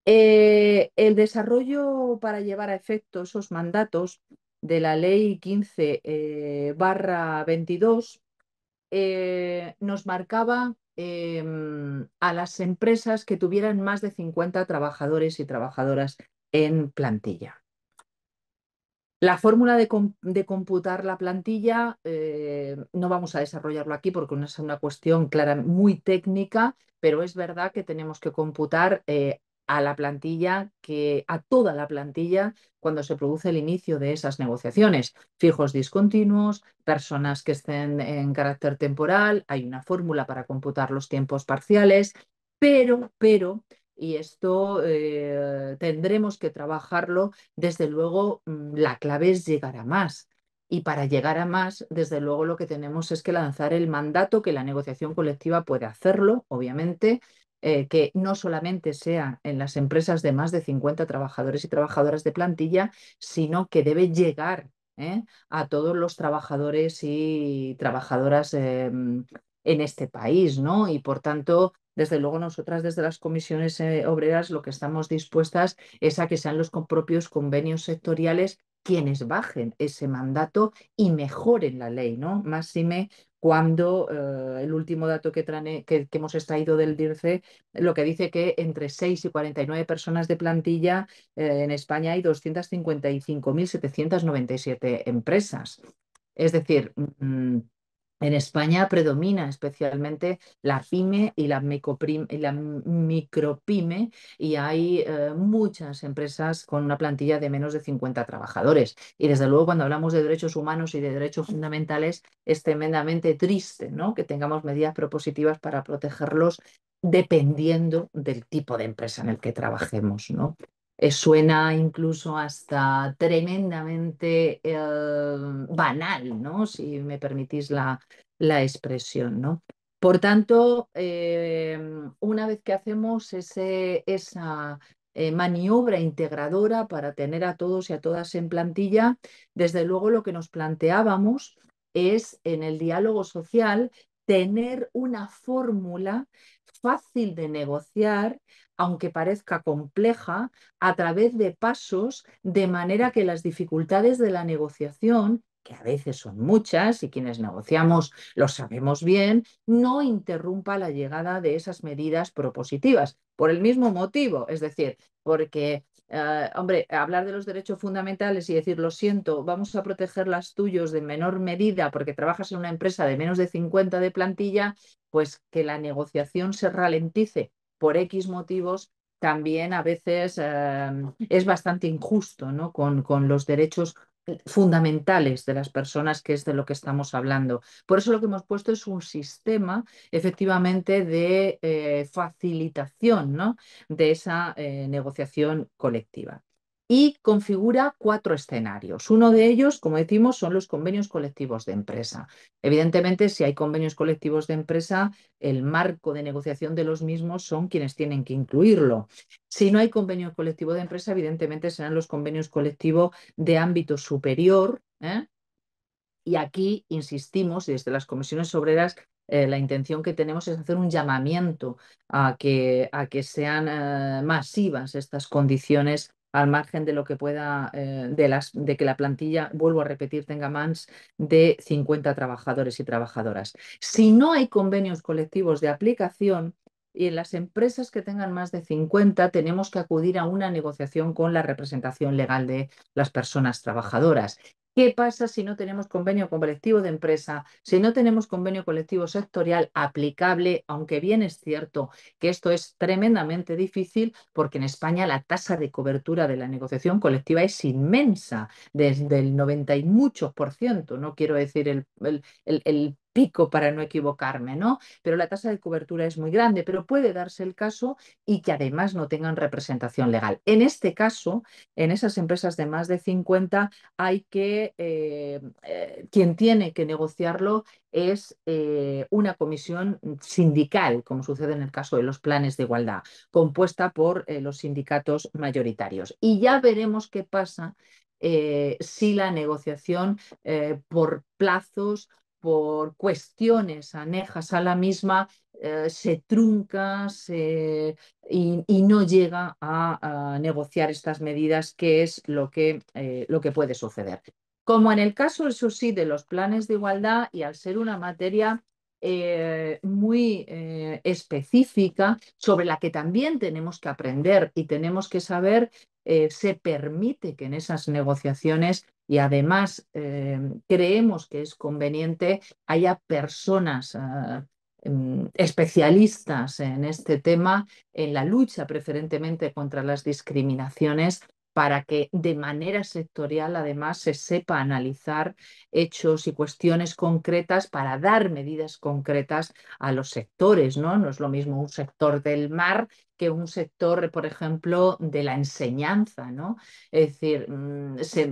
S4: El desarrollo para llevar a efecto esos mandatos de la ley 15/22 nos marcaba a las empresas que tuvieran más de 50 trabajadores y trabajadoras en plantilla. La fórmula de computar la plantilla no vamos a desarrollarlo aquí porque no es una cuestión clara, muy técnica, pero es verdad que tenemos que computar a toda la plantilla cuando se produce el inicio de esas negociaciones. Fijos discontinuos, personas que estén en carácter temporal, hay una fórmula para computar los tiempos parciales, pero y esto tendremos que trabajarlo. Desde luego, la clave es llegar a más. Y para llegar a más, desde luego lo que tenemos es que lanzar el mandato, que la negociación colectiva puede hacerlo, obviamente, que no solamente sea en las empresas de más de 50 trabajadores y trabajadoras de plantilla, sino que debe llegar a todos los trabajadores y trabajadoras en este país, ¿no? Y por tanto, desde luego nosotras desde las comisiones obreras lo que estamos dispuestas es a que sean los propios convenios sectoriales quienes bajen ese mandato y mejoren la ley, ¿no? Máxime cuando el último dato que hemos extraído del DIRCE lo que dice que entre 6 y 49 personas de plantilla en España hay 255.797 empresas. Es decir, en España predomina especialmente la pyme y la micropyme, y hay muchas empresas con una plantilla de menos de 50 trabajadores. Y desde luego cuando hablamos de derechos humanos y de derechos fundamentales es tremendamente triste, ¿no?, que tengamos medidas propositivas para protegerlos dependiendo del tipo de empresa en el que trabajemos, ¿no? Suena incluso hasta tremendamente banal, ¿no?, si me permitís la expresión, ¿no? Por tanto, una vez que hacemos esa maniobra integradora para tener a todos y a todas en plantilla, desde luego lo que nos planteábamos es en el diálogo social tener una fórmula fácil de negociar, aunque parezca compleja, a través de pasos, de manera que las dificultades de la negociación, que a veces son muchas y quienes negociamos lo sabemos bien, no interrumpa la llegada de esas medidas propositivas. Por el mismo motivo, es decir, porque hombre, hablar de los derechos fundamentales y decir, lo siento, vamos a proteger las tuyos de menor medida porque trabajas en una empresa de menos de 50 de plantilla, pues que la negociación se ralentice por X motivos, también a veces es bastante injusto, ¿no?, con los derechos fundamentales de las personas, que es de lo que estamos hablando. Por eso lo que hemos puesto es un sistema efectivamente de facilitación, ¿no?, de esa negociación colectiva. Y configura 4 escenarios. Uno de ellos, como decimos, son los convenios colectivos de empresa. Evidentemente, si hay convenios colectivos de empresa, el marco de negociación de los mismos son quienes tienen que incluirlo. Si no hay convenio colectivo de empresa, evidentemente serán los convenios colectivos de ámbito superior, ¿eh? Y aquí insistimos, desde las comisiones obreras, la intención que tenemos es hacer un llamamiento a que sean masivas estas condiciones, al margen de lo que pueda, de que la plantilla, vuelvo a repetir, tenga más de 50 trabajadores y trabajadoras. Si no hay convenios colectivos de aplicación, y en las empresas que tengan más de 50 tenemos que acudir a una negociación con la representación legal de las personas trabajadoras. ¿Qué pasa si no tenemos convenio colectivo de empresa, si no tenemos convenio colectivo sectorial aplicable, aunque bien es cierto que esto es tremendamente difícil porque en España la tasa de cobertura de la negociación colectiva es inmensa, desde el 90 y muchos %, no quiero decir el pico para no equivocarme, ¿no? Pero la tasa de cobertura es muy grande, pero puede darse el caso y que además no tengan representación legal. En este caso, en esas empresas de más de 50, hay que, quien tiene que negociarlo es una comisión sindical, como sucede en el caso de los planes de igualdad, compuesta por los sindicatos mayoritarios. Y ya veremos qué pasa si la negociación por plazos, por cuestiones anejas a la misma, se trunca y no llega a negociar estas medidas, que es lo que puede suceder. Como en el caso, eso sí, de los planes de igualdad, y al ser una materia muy específica, sobre la que también tenemos que aprender y tenemos que saber, se permite que en esas negociaciones, y además creemos que es conveniente, haya personas especialistas en este tema, en la lucha preferentemente contra las discriminaciones, para que de manera sectorial además se sepa analizar hechos y cuestiones concretas para dar medidas concretas a los sectores, ¿no? No es lo mismo un sector del mar que un sector, por ejemplo, de la enseñanza, ¿no? Es decir,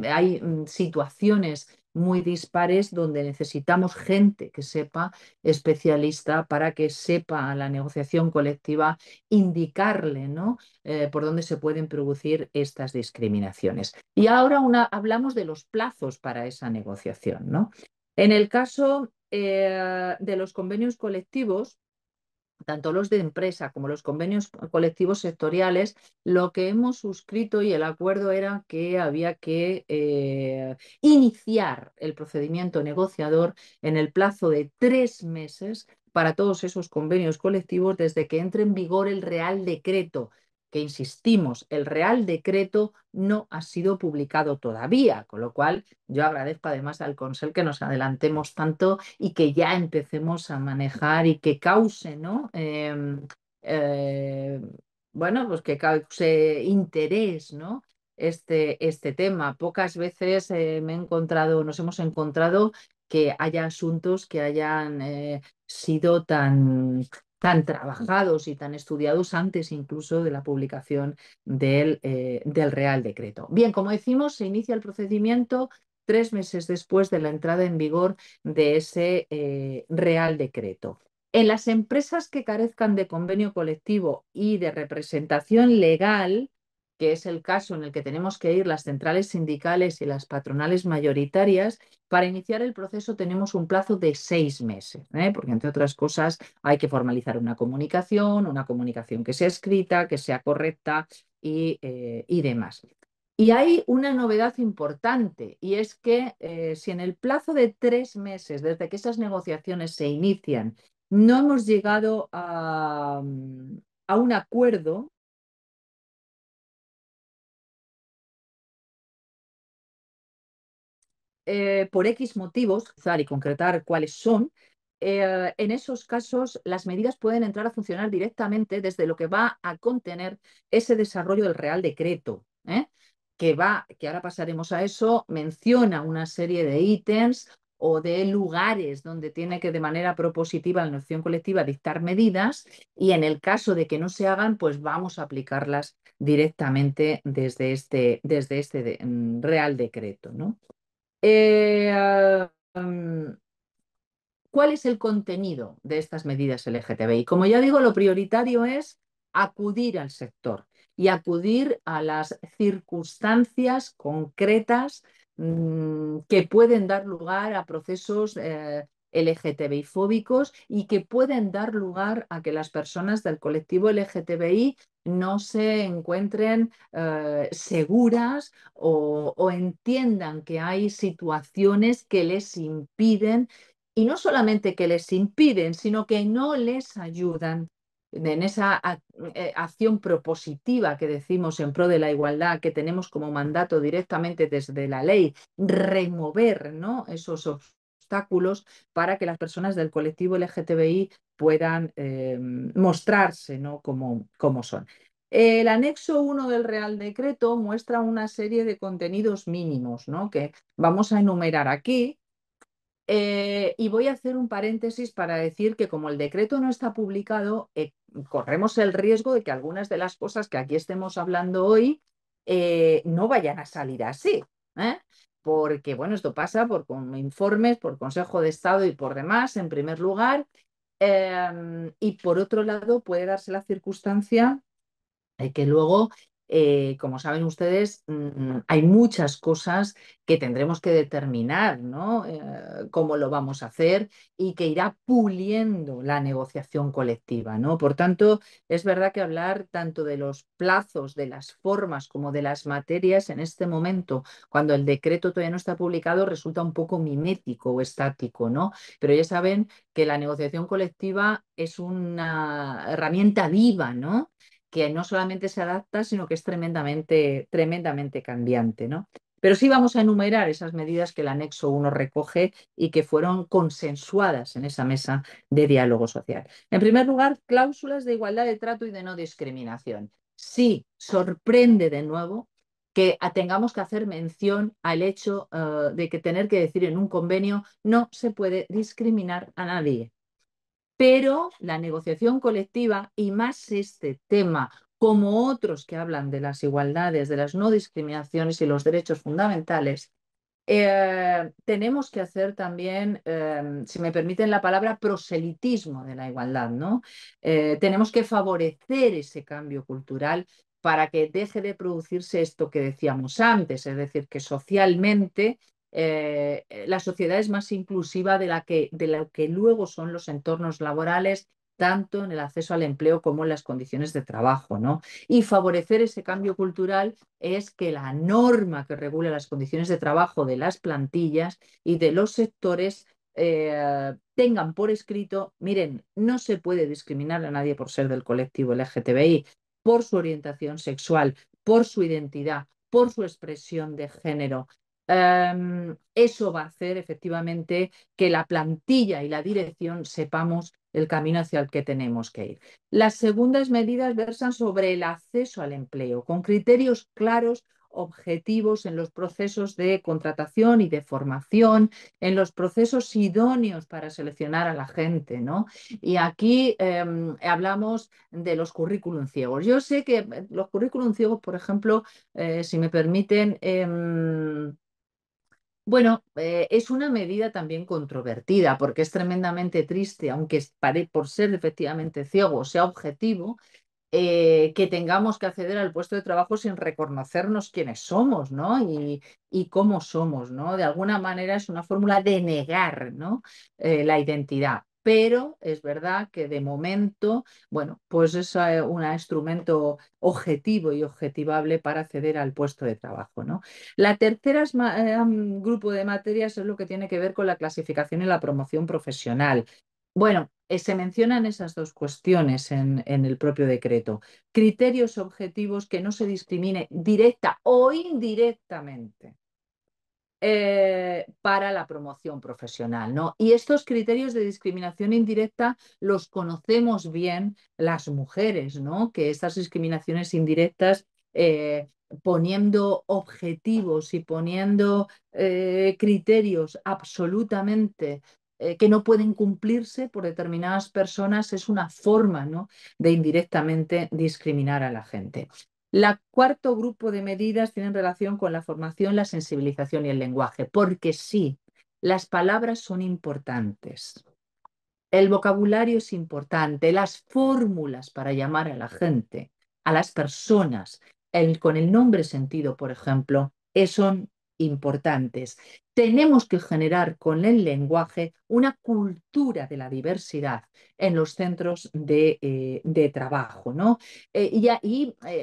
S4: hay situaciones muy dispares donde necesitamos gente que sepa, especialista, para que sepa la negociación colectiva indicarle, ¿no? Por dónde se pueden producir estas discriminaciones. Y ahora hablamos de los plazos para esa negociación, ¿no? En el caso de los convenios colectivos, tanto los de empresa como los convenios colectivos sectoriales, lo que hemos suscrito y el acuerdo era que había que iniciar el procedimiento negociador en el plazo de 3 meses para todos esos convenios colectivos desde que entre en vigor el Real Decreto, que insistimos, el Real Decreto no ha sido publicado todavía, con lo cual yo agradezco además al Consell que nos adelantemos tanto y que ya empecemos a manejar y que cause, ¿no? Eh, bueno, pues que cause interés, ¿no? Este tema. Pocas veces nos hemos encontrado que haya asuntos que hayan sido tan trabajados y tan estudiados antes incluso de la publicación del Real Decreto. Bien, como decimos, se inicia el procedimiento 3 meses después de la entrada en vigor de ese Real Decreto. En las empresas que carezcan de convenio colectivo y de representación legal, que es el caso en el que tenemos que ir las centrales sindicales y las patronales mayoritarias, para iniciar el proceso tenemos un plazo de 6 meses, porque entre otras cosas hay que formalizar una comunicación que sea escrita, que sea correcta y demás. Y hay una novedad importante, y es que si en el plazo de 3 meses, desde que esas negociaciones se inician, no hemos llegado a un acuerdo, por X motivos, y concretar cuáles son, en esos casos las medidas pueden entrar a funcionar directamente desde lo que va a contener ese desarrollo del Real Decreto, que ahora pasaremos a eso, menciona una serie de ítems o de lugares donde tiene que de manera propositiva la negociación colectiva dictar medidas, y en el caso de que no se hagan, pues vamos a aplicarlas directamente desde este Real Decreto, ¿no? Mm, ¿Cuál es el contenido de estas medidas LGTBI? Como ya digo, lo prioritario es acudir al sector y acudir a las circunstancias concretas que pueden dar lugar a procesos LGTBI fóbicos y que pueden dar lugar a que las personas del colectivo LGTBI no se encuentren seguras o entiendan que hay situaciones que les impiden, y no solamente que les impiden, sino que no les ayudan en esa acción propositiva que decimos en pro de la igualdad, que tenemos como mandato directamente desde la ley, remover, ¿no?, esos obstáculos para que las personas del colectivo LGTBI puedan mostrarse, ¿no?, como son. El anexo 1 del Real Decreto muestra una serie de contenidos mínimos, ¿no?, que vamos a enumerar aquí. Y voy a hacer un paréntesis para decir que como el decreto no está publicado, corremos el riesgo de que algunas de las cosas que aquí estemos hablando hoy no vayan a salir así, ¿eh? Porque, bueno, esto pasa por informes, por Consejo de Estado y por demás, en primer lugar. Y por otro lado, puede darse la circunstancia que luego, como saben ustedes, hay muchas cosas que tendremos que determinar, ¿no?, cómo lo vamos a hacer, y que irá puliendo la negociación colectiva, ¿no? Por tanto, es verdad que hablar tanto de los plazos, de las formas, como de las materias en este momento, cuando el decreto todavía no está publicado, resulta un poco mimético o estático, ¿no? Pero ya saben que la negociación colectiva es una herramienta viva, ¿no?, que no solamente se adapta, sino que es tremendamente cambiante, ¿no? Pero sí vamos a enumerar esas medidas que el anexo 1 recoge y que fueron consensuadas en esa mesa de diálogo social. En primer lugar, cláusulas de igualdad de trato y de no discriminación. Sí, sorprende de nuevo que tengamos que hacer mención al hecho de que tener que decir en un convenio no se puede discriminar a nadie. Pero la negociación colectiva, y más este tema, como otros que hablan de las igualdades, de las no discriminaciones y los derechos fundamentales, tenemos que hacer también, si me permiten la palabra, proselitismo de la igualdad, ¿no? Tenemos que favorecer ese cambio cultural para que deje de producirse esto que decíamos antes, es decir, que socialmente la sociedad es más inclusiva de lo que luego son los entornos laborales, tanto en el acceso al empleo como en las condiciones de trabajo, ¿no? Y favorecer ese cambio cultural es que la norma que regula las condiciones de trabajo de las plantillas y de los sectores tengan por escrito, miren, no se puede discriminar a nadie por ser del colectivo LGTBI, por su orientación sexual, por su identidad, por su expresión de género. Eso va a hacer efectivamente que la plantilla y la dirección sepamos el camino hacia el que tenemos que ir. Las segundas medidas versan sobre el acceso al empleo, con criterios claros, objetivos en los procesos de contratación y de formación, en los procesos idóneos para seleccionar a la gente, ¿no? Y aquí hablamos de los currículum ciegos. Yo sé que los currículum ciegos, por ejemplo, si me permiten, bueno, es una medida también controvertida porque es tremendamente triste, aunque por ser efectivamente ciego sea objetivo, que tengamos que acceder al puesto de trabajo sin reconocernos quiénes somos, ¿no? Y cómo somos, ¿no? De alguna manera es una fórmula de negar, ¿no? La identidad. Pero es verdad que de momento, bueno, pues es un instrumento objetivo y objetivable para acceder al puesto de trabajo, ¿no? La tercera grupo de materias es lo que tiene que ver con la clasificación y la promoción profesional. Bueno, se mencionan esas dos cuestiones en el propio decreto. Criterios objetivos que no se discrimine directa o indirectamente para la promoción profesional, ¿no? Y estos criterios de discriminación indirecta los conocemos bien las mujeres, ¿no? Que estas discriminaciones indirectas, poniendo objetivos y poniendo criterios absolutamente que no pueden cumplirse por determinadas personas, es una forma, ¿no? De indirectamente discriminar a la gente. El cuarto grupo de medidas tiene relación con la formación, la sensibilización y el lenguaje, porque sí, las palabras son importantes, el vocabulario es importante, las fórmulas para llamar a la gente, a las personas, con el nombre sentido, por ejemplo, son importantes. Tenemos que generar con el lenguaje una cultura de la diversidad en los centros de trabajo, ¿no?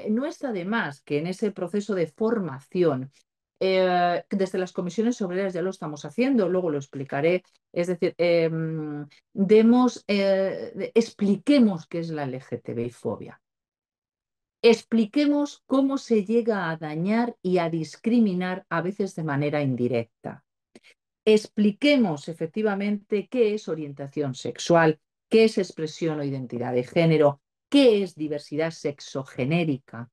S4: No está de más que en ese proceso de formación, desde las comisiones obreras ya lo estamos haciendo, luego lo explicaré, es decir, expliquemos qué es la LGTBI-fobia. Expliquemos cómo se llega a dañar y a discriminar a veces de manera indirecta. Expliquemos efectivamente qué es orientación sexual, qué es expresión o identidad de género, qué es diversidad sexogenérica.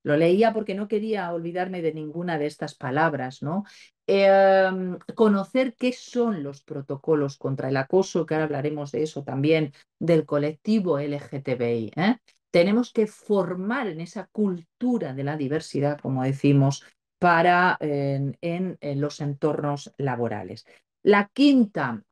S4: Lo leía porque no quería olvidarme de ninguna de estas palabras, ¿no? Conocer qué son los protocolos contra el acoso, que ahora hablaremos de eso también, del colectivo LGTBI. Tenemos que formar en esa cultura de la diversidad, como decimos, para en los entornos laborales. La quinta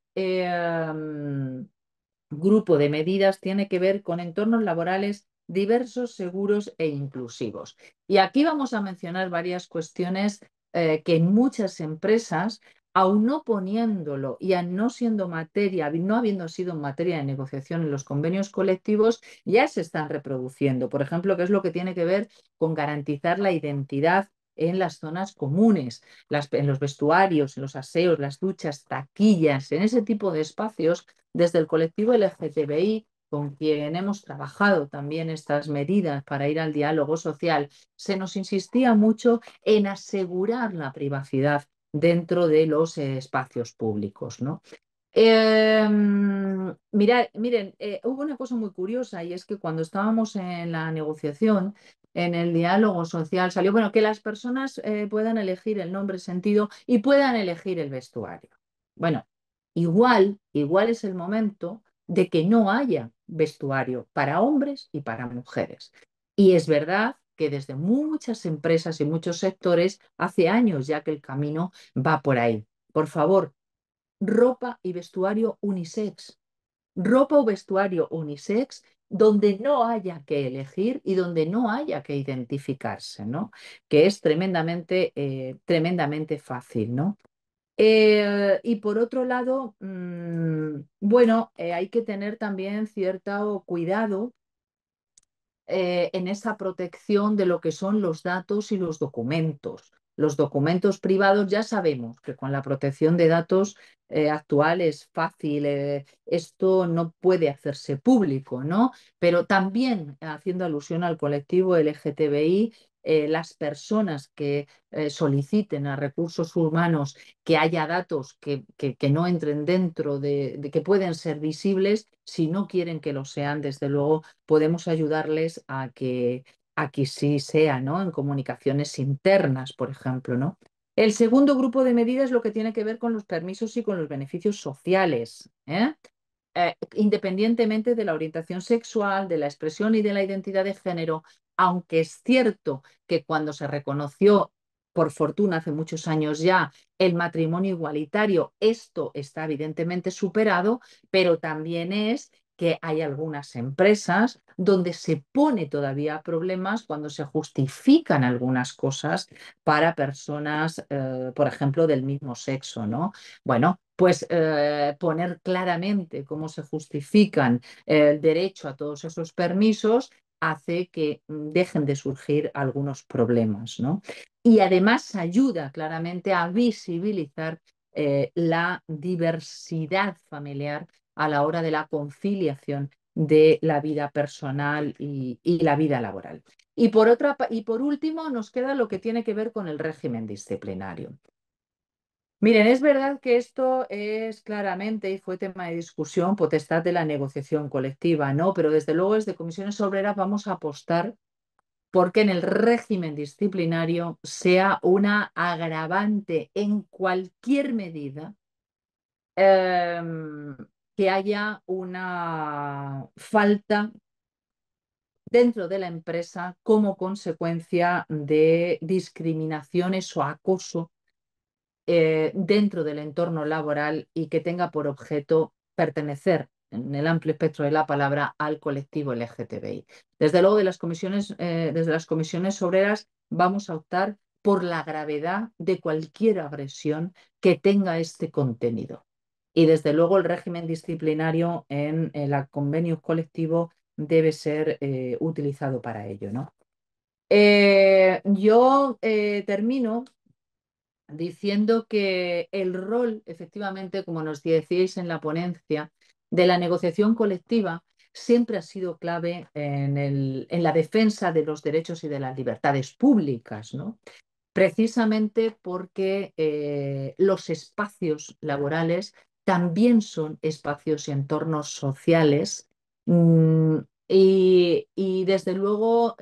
S4: grupo de medidas tiene que ver con entornos laborales diversos, seguros e inclusivos. Y aquí vamos a mencionar varias cuestiones que en muchas empresas, aun no poniéndolo y no siendo materia, no habiendo sido materia de negociación en los convenios colectivos, ya se están reproduciendo. Por ejemplo, qué es lo que tiene que ver con garantizar la identidad en las zonas comunes, en los vestuarios, en los aseos, las duchas, taquillas, en ese tipo de espacios, desde el colectivo LGTBI, con quien hemos trabajado también estas medidas para ir al diálogo social, se nos insistía mucho en asegurar la privacidad dentro de los espacios públicos, ¿no? Miren, hubo una cosa muy curiosa y es que cuando estábamos en la negociación, en el diálogo social salió, bueno, que las personas puedan elegir el nombre, sentido y puedan elegir el vestuario. Bueno, igual es el momento de que no haya vestuario para hombres y para mujeres. Y es verdad que desde muchas empresas y muchos sectores hace años ya que el camino va por ahí. Por favor, ropa y vestuario unisex. Ropa o vestuario unisex donde no haya que elegir y donde no haya que identificarse, ¿no? Que es tremendamente fácil, ¿no? Y por otro lado, bueno, hay que tener también cierto cuidado en esa protección de lo que son los datos y los documentos. Los documentos privados ya sabemos que con la protección de datos actual es fácil, esto no puede hacerse público, ¿no? Pero también haciendo alusión al colectivo LGTBI, las personas que soliciten a recursos humanos que haya datos que no entren dentro de que pueden ser visibles, si no quieren que lo sean, desde luego podemos ayudarles a que sí sea, ¿no? En comunicaciones internas, por ejemplo, ¿no? El segundo grupo de medidas es lo que tiene que ver con los permisos y con los beneficios sociales, independientemente de la orientación sexual, de la expresión y de la identidad de género, aunque es cierto que cuando se reconoció, por fortuna, hace muchos años ya, el matrimonio igualitario, esto está evidentemente superado, pero también es que hay algunas empresas donde se pone todavía problemas cuando se justifican algunas cosas para personas, por ejemplo, del mismo sexo, ¿no? Bueno, pues poner claramente cómo se justifican el derecho a todos esos permisos hace que dejen de surgir algunos problemas, ¿no? Y además ayuda claramente a visibilizar la diversidad familiar a la hora de la conciliación de la vida personal y la vida laboral. Y por último, nos queda lo que tiene que ver con el régimen disciplinario. Miren, es verdad que esto es claramente, y fue tema de discusión, potestad de la negociación colectiva, ¿no? Pero desde luego desde Comisiones Obreras vamos a apostar porque en el régimen disciplinario sea una agravante en cualquier medida que haya una falta dentro de la empresa como consecuencia de discriminaciones o acoso dentro del entorno laboral y que tenga por objeto pertenecer, en el amplio espectro de la palabra, al colectivo LGTBI. Desde luego, desde las comisiones obreras vamos a optar por la gravedad de cualquier agresión que tenga este contenido. Y desde luego el régimen disciplinario en el convenio colectivo debe ser utilizado para ello, ¿no? Yo termino diciendo que el rol, efectivamente, como nos decíais en la ponencia, de la negociación colectiva siempre ha sido clave en la defensa de los derechos y de las libertades públicas, ¿no? Precisamente porque los espacios laborales también son espacios y entornos sociales y desde luego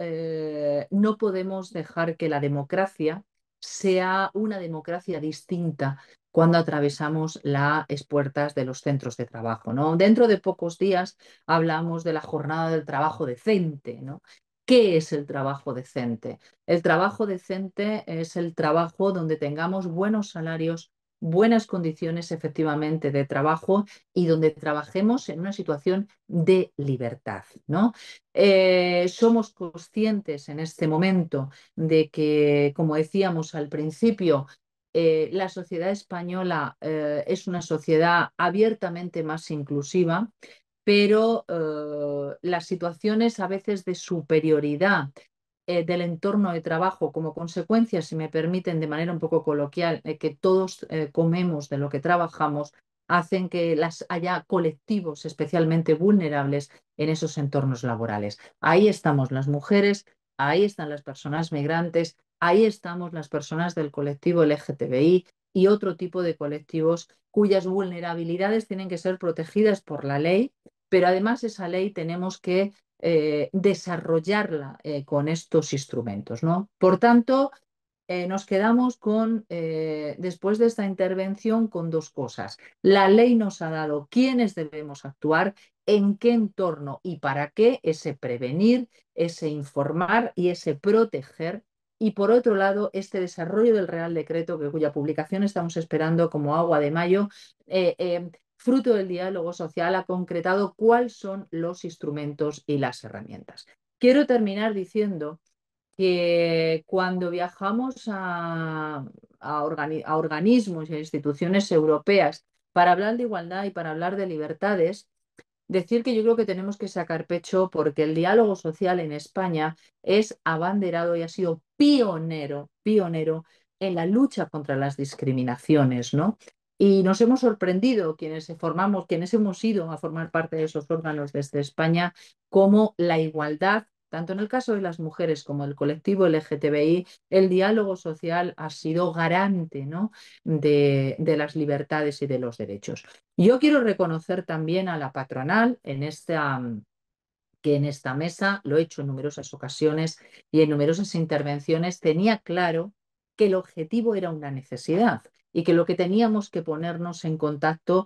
S4: no podemos dejar que la democracia sea una democracia distinta cuando atravesamos las puertas de los centros de trabajo, ¿no? Dentro de pocos días hablamos de la jornada del trabajo decente, ¿no? ¿Qué es el trabajo decente? El trabajo decente es el trabajo donde tengamos buenos salarios, buenas condiciones efectivamente de trabajo y donde trabajemos en una situación de libertad, ¿no? Somos conscientes en este momento de que, como decíamos al principio, la sociedad española es una sociedad abiertamente más inclusiva, pero las situaciones a veces de superioridad del entorno de trabajo como consecuencia, si me permiten de manera un poco coloquial, que todos comemos de lo que trabajamos, hacen que haya colectivos especialmente vulnerables en esos entornos laborales. Ahí estamos las mujeres, ahí están las personas migrantes, ahí estamos las personas del colectivo LGTBI y otro tipo de colectivos cuyas vulnerabilidades tienen que ser protegidas por la ley, pero además esa ley tenemos que desarrollarla con estos instrumentos, ¿no? Por tanto, nos quedamos con, después de esta intervención, con dos cosas. La ley nos ha dado quiénes debemos actuar, en qué entorno y para qué, ese prevenir, ese informar y ese proteger. Y por otro lado, este desarrollo del Real Decreto, cuya publicación estamos esperando como agua de mayo, fruto del diálogo social, ha concretado cuáles son los instrumentos y las herramientas. Quiero terminar diciendo que cuando viajamos a organismos y a instituciones europeas para hablar de igualdad y para hablar de libertades, decir que yo creo que tenemos que sacar pecho porque el diálogo social en España es abanderado y ha sido pionero en la lucha contra las discriminaciones, ¿no? Y nos hemos sorprendido quienes hemos ido a formar parte de esos órganos desde España, como la igualdad, tanto en el caso de las mujeres como del colectivo LGTBI, el diálogo social ha sido garante, ¿no?, de las libertades y de los derechos. Yo quiero reconocer también a la patronal que en esta mesa, lo he hecho en numerosas ocasiones y en numerosas intervenciones, tenía claro que el objetivo era una necesidad y que lo que teníamos que ponernos en contacto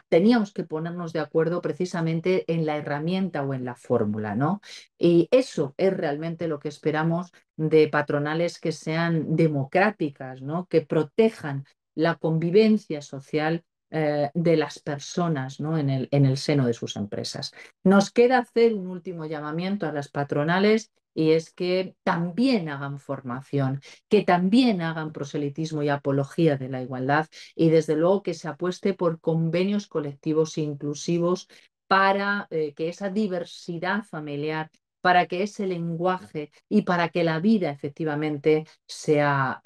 S4: teníamos que ponernos de acuerdo precisamente en la herramienta o en la fórmula, ¿no? Y eso es realmente lo que esperamos de patronales que sean democráticas, ¿no?, que protejan la convivencia social de las personas, ¿no?, en el seno de sus empresas. Nos queda hacer un último llamamiento a las patronales y es que también hagan formación, que también hagan proselitismo y apología de la igualdad y desde luego que se apueste por convenios colectivos inclusivos para que esa diversidad familiar, para que ese lenguaje y para que la vida efectivamente sea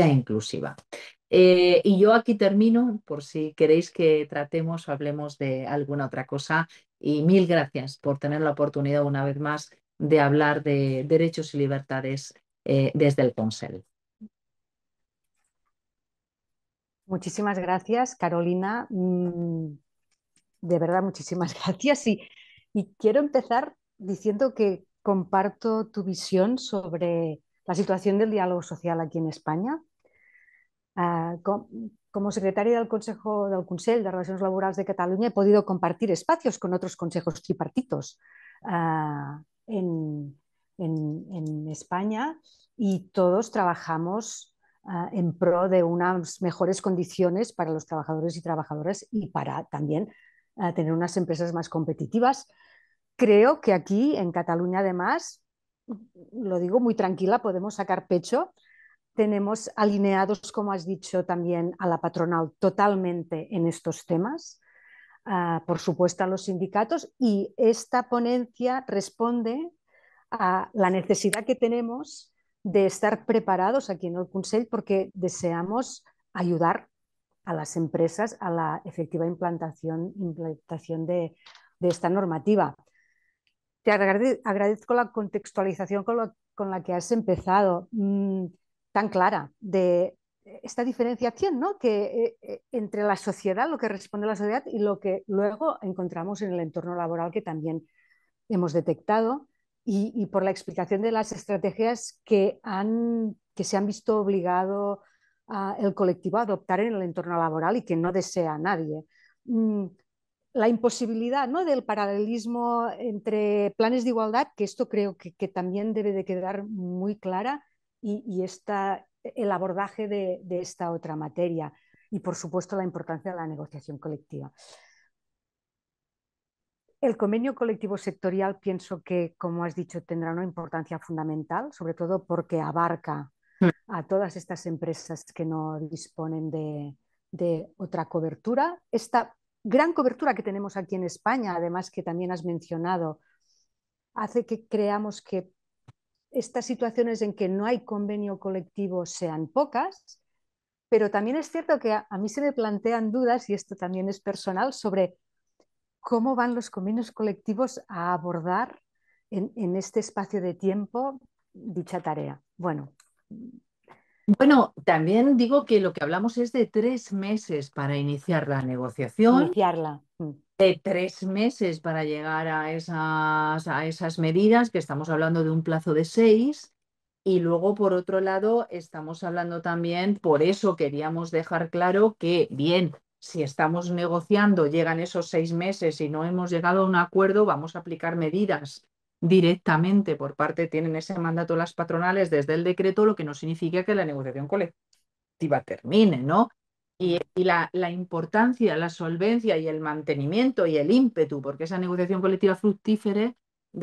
S4: inclusiva. Y yo aquí termino, por si queréis que tratemos o hablemos de alguna otra cosa. Y mil gracias por tener la oportunidad una vez más de hablar de derechos y libertades desde el Consell.
S1: Muchísimas gracias, Carolina. De verdad, muchísimas gracias. Y quiero empezar diciendo que comparto tu visión sobre la situación del diálogo social aquí en España. Como secretaria del Consell de Relacions Laborals de Cataluña he podido compartir espacios con otros consejos tripartitos en España y todos trabajamos en pro de unas mejores condiciones para los trabajadores y trabajadoras y para también tener unas empresas más competitivas. Creo que aquí en Cataluña, además, lo digo muy tranquila, podemos sacar pecho. Tenemos alineados, como has dicho, también a la patronal totalmente en estos temas, por supuesto a los sindicatos, y esta ponencia responde a la necesidad que tenemos de estar preparados aquí en el Consell porque deseamos ayudar a las empresas a la efectiva implantación de esta normativa. Te agradezco la contextualización con la que has empezado, tan clara, de esta diferenciación, ¿no?, que entre la sociedad, lo que responde la sociedad y lo que luego encontramos en el entorno laboral, que también hemos detectado, y por la explicación de las estrategias que se han visto obligado el colectivo a adoptar en el entorno laboral y que no desea nadie. La imposibilidad, ¿no?, del paralelismo entre planes de igualdad, que esto creo que también debe de quedar muy clara, y el abordaje de esta otra materia. Y, por supuesto, la importancia de la negociación colectiva. El convenio colectivo sectorial pienso que, como has dicho, tendrá una importancia fundamental, sobre todo porque abarca a todas estas empresas que no disponen de otra cobertura. Esta gran cobertura que tenemos aquí en España, además que también has mencionado, hace que creamos que estas situaciones en que no hay convenio colectivo sean pocas, pero también es cierto que a mí se me plantean dudas, y esto también es personal, sobre cómo van los convenios colectivos a abordar en este espacio de tiempo dicha tarea. Bueno,
S4: también digo que lo que hablamos es de 3 meses para iniciar la negociación.
S1: Iniciarla.
S4: de 3 meses para llegar a esas medidas, que estamos hablando de un plazo de 6. Y luego, por otro lado, estamos hablando también, por eso queríamos dejar claro que, bien, si estamos negociando, llegan esos 6 meses y no hemos llegado a un acuerdo, vamos a aplicar medidas directamente por parte, tienen ese mandato las patronales desde el decreto, lo que no significa que la negociación colectiva termine, ¿no? Y la importancia, la solvencia y el mantenimiento y el ímpetu, porque esa negociación colectiva fructífera,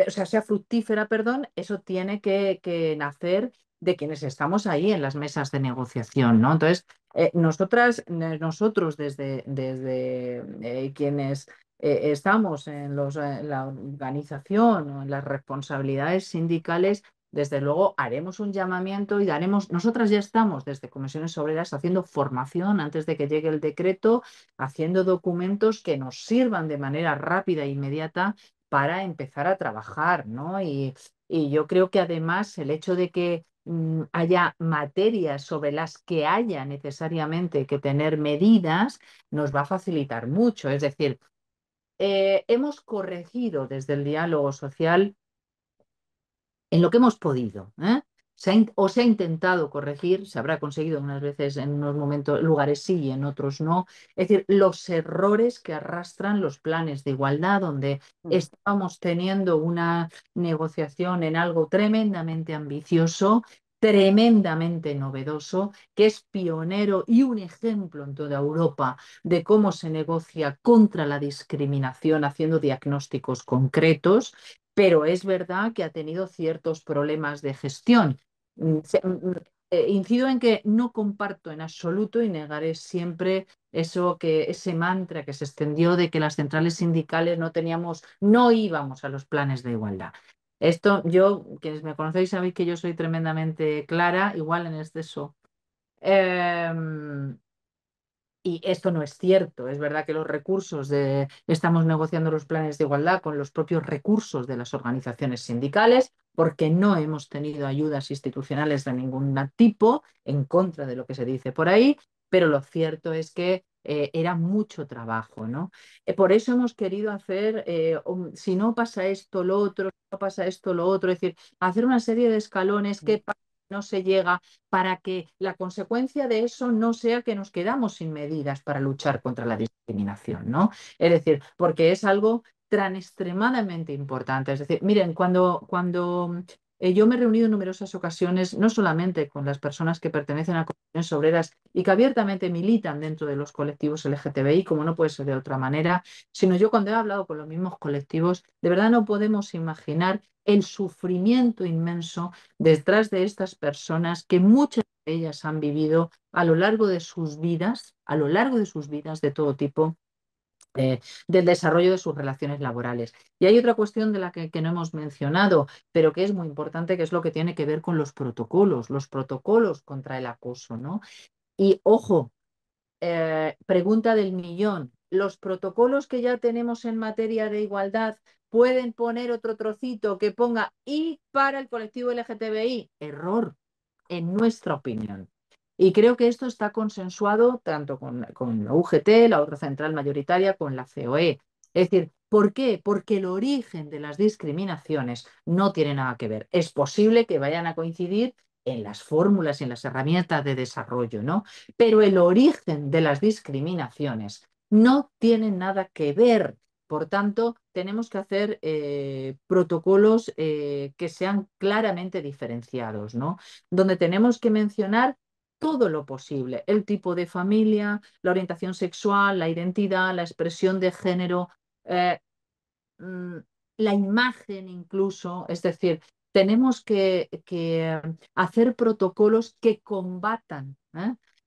S4: o sea, sea fructífera, perdón, eso tiene que nacer de quienes estamos ahí en las mesas de negociación, ¿no? Entonces, nosotros desde quienes estamos en la organización o en las responsabilidades sindicales, desde luego haremos un llamamiento y nosotras ya estamos desde Comisiones Obreras haciendo formación antes de que llegue el decreto, haciendo documentos que nos sirvan de manera rápida e inmediata para empezar a trabajar, ¿no? Y yo creo que además el hecho de que haya materias sobre las que haya necesariamente que tener medidas nos va a facilitar mucho. Es decir, hemos corregido desde el diálogo social en lo que hemos podido, ¿eh? Se ha intentado corregir, se habrá conseguido unas veces en unos momentos, lugares sí y en otros no. Es decir, los errores que arrastran los planes de igualdad, donde estábamos teniendo una negociación en algo tremendamente ambicioso, tremendamente novedoso, que es pionero y un ejemplo en toda Europa de cómo se negocia contra la discriminación haciendo diagnósticos concretos, pero es verdad que ha tenido ciertos problemas de gestión. Incido en que no comparto en absoluto y negaré siempre ese mantra que se extendió de que las centrales sindicales no íbamos a los planes de igualdad. Esto, quienes me conocéis sabéis que yo soy tremendamente clara, igual en exceso. Y esto no es cierto. Es verdad que estamos negociando los planes de igualdad con los propios recursos de las organizaciones sindicales, porque no hemos tenido ayudas institucionales de ningún tipo, en contra de lo que se dice por ahí, pero lo cierto es que era mucho trabajo, ¿no? Por eso hemos querido hacer, si no pasa esto, lo otro, si no pasa esto, lo otro, es decir, hacer una serie de escalones que no se llega, para que la consecuencia de eso no sea que nos quedamos sin medidas para luchar contra la discriminación, ¿no? Es decir, porque es algo tan extremadamente importante. Es decir, miren, cuando yo me he reunido en numerosas ocasiones, no solamente con las personas que pertenecen a comisiones obreras y que abiertamente militan dentro de los colectivos LGTBI, como no puede ser de otra manera, sino yo cuando he hablado con los mismos colectivos, de verdad no podemos imaginar el sufrimiento inmenso detrás de estas personas, que muchas de ellas han vivido a lo largo de sus vidas, de todo tipo, del desarrollo de sus relaciones laborales. Y hay otra cuestión de la que no hemos mencionado, pero que es muy importante, que es lo que tiene que ver con los protocolos contra el acoso, ¿no? Y ojo, pregunta del millón. ¿Los protocolos que ya tenemos en materia de igualdad pueden poner otro trocito que ponga "y para el colectivo LGTBI"? Error, en nuestra opinión. Y creo que esto está consensuado tanto con la UGT, la otra central mayoritaria, con la COE. Es decir, ¿por qué? Porque el origen de las discriminaciones no tiene nada que ver. Es posible que vayan a coincidir en las fórmulas y en las herramientas de desarrollo, ¿no? Pero el origen de las discriminaciones no tiene nada que ver. Por tanto, tenemos que hacer protocolos que sean claramente diferenciados, ¿no? Donde tenemos que mencionar todo lo posible: el tipo de familia, la orientación sexual, la identidad, la expresión de género, eh, mm, la imagen incluso. Es decir, tenemos que hacer protocolos que combatan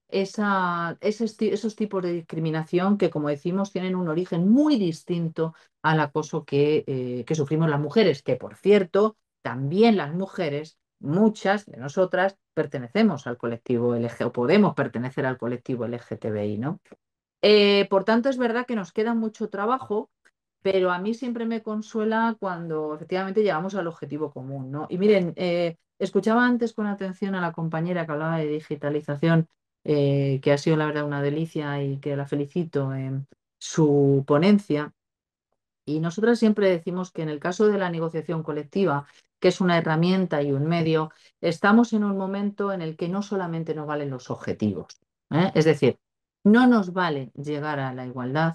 S4: esos tipos de discriminación que, como decimos, tienen un origen muy distinto al acoso que sufrimos las mujeres, que, por cierto, también las mujeres, muchas de nosotras, pertenecemos al colectivo LG o podemos pertenecer al colectivo LGTBI, ¿no? Por tanto, es verdad que nos queda mucho trabajo, pero a mí siempre me consuela cuando efectivamente llegamos al objetivo común, ¿no? Y miren, escuchaba antes con atención a la compañera que hablaba de digitalización, que ha sido la verdad una delicia y que la felicito en su ponencia. Y nosotras siempre decimos que en el caso de la negociación colectiva, que es una herramienta y un medio, estamos en un momento en el que no solamente nos valen los objetivos, ¿eh? Es decir, no nos vale llegar a la igualdad,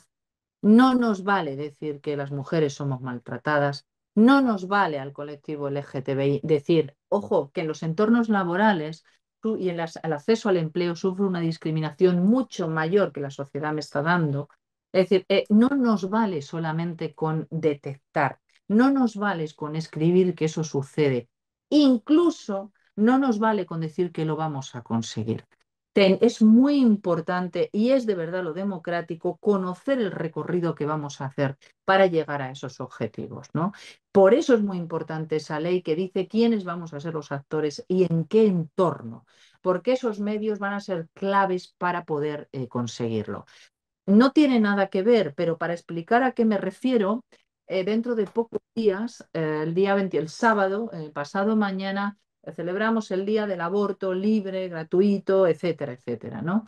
S4: no nos vale decir que las mujeres somos maltratadas, no nos vale al colectivo LGTBI decir, ojo, que en los entornos laborales y en el acceso al empleo sufre una discriminación mucho mayor que la sociedad me está dando. Es decir, no nos vale solamente con detectar, no nos vale con escribir que eso sucede, incluso no nos vale con decir que lo vamos a conseguir. Es muy importante y es de verdad lo democrático conocer el recorrido que vamos a hacer para llegar a esos objetivos, ¿no? Por eso es muy importante esa ley que dice quiénes vamos a ser los actores y en qué entorno, porque esos medios van a ser claves para poder conseguirlo. No tiene nada que ver, pero para explicar a qué me refiero, dentro de pocos días, el día 20, el sábado, pasado mañana, celebramos el Día del Aborto libre, gratuito, etcétera, etcétera, ¿no?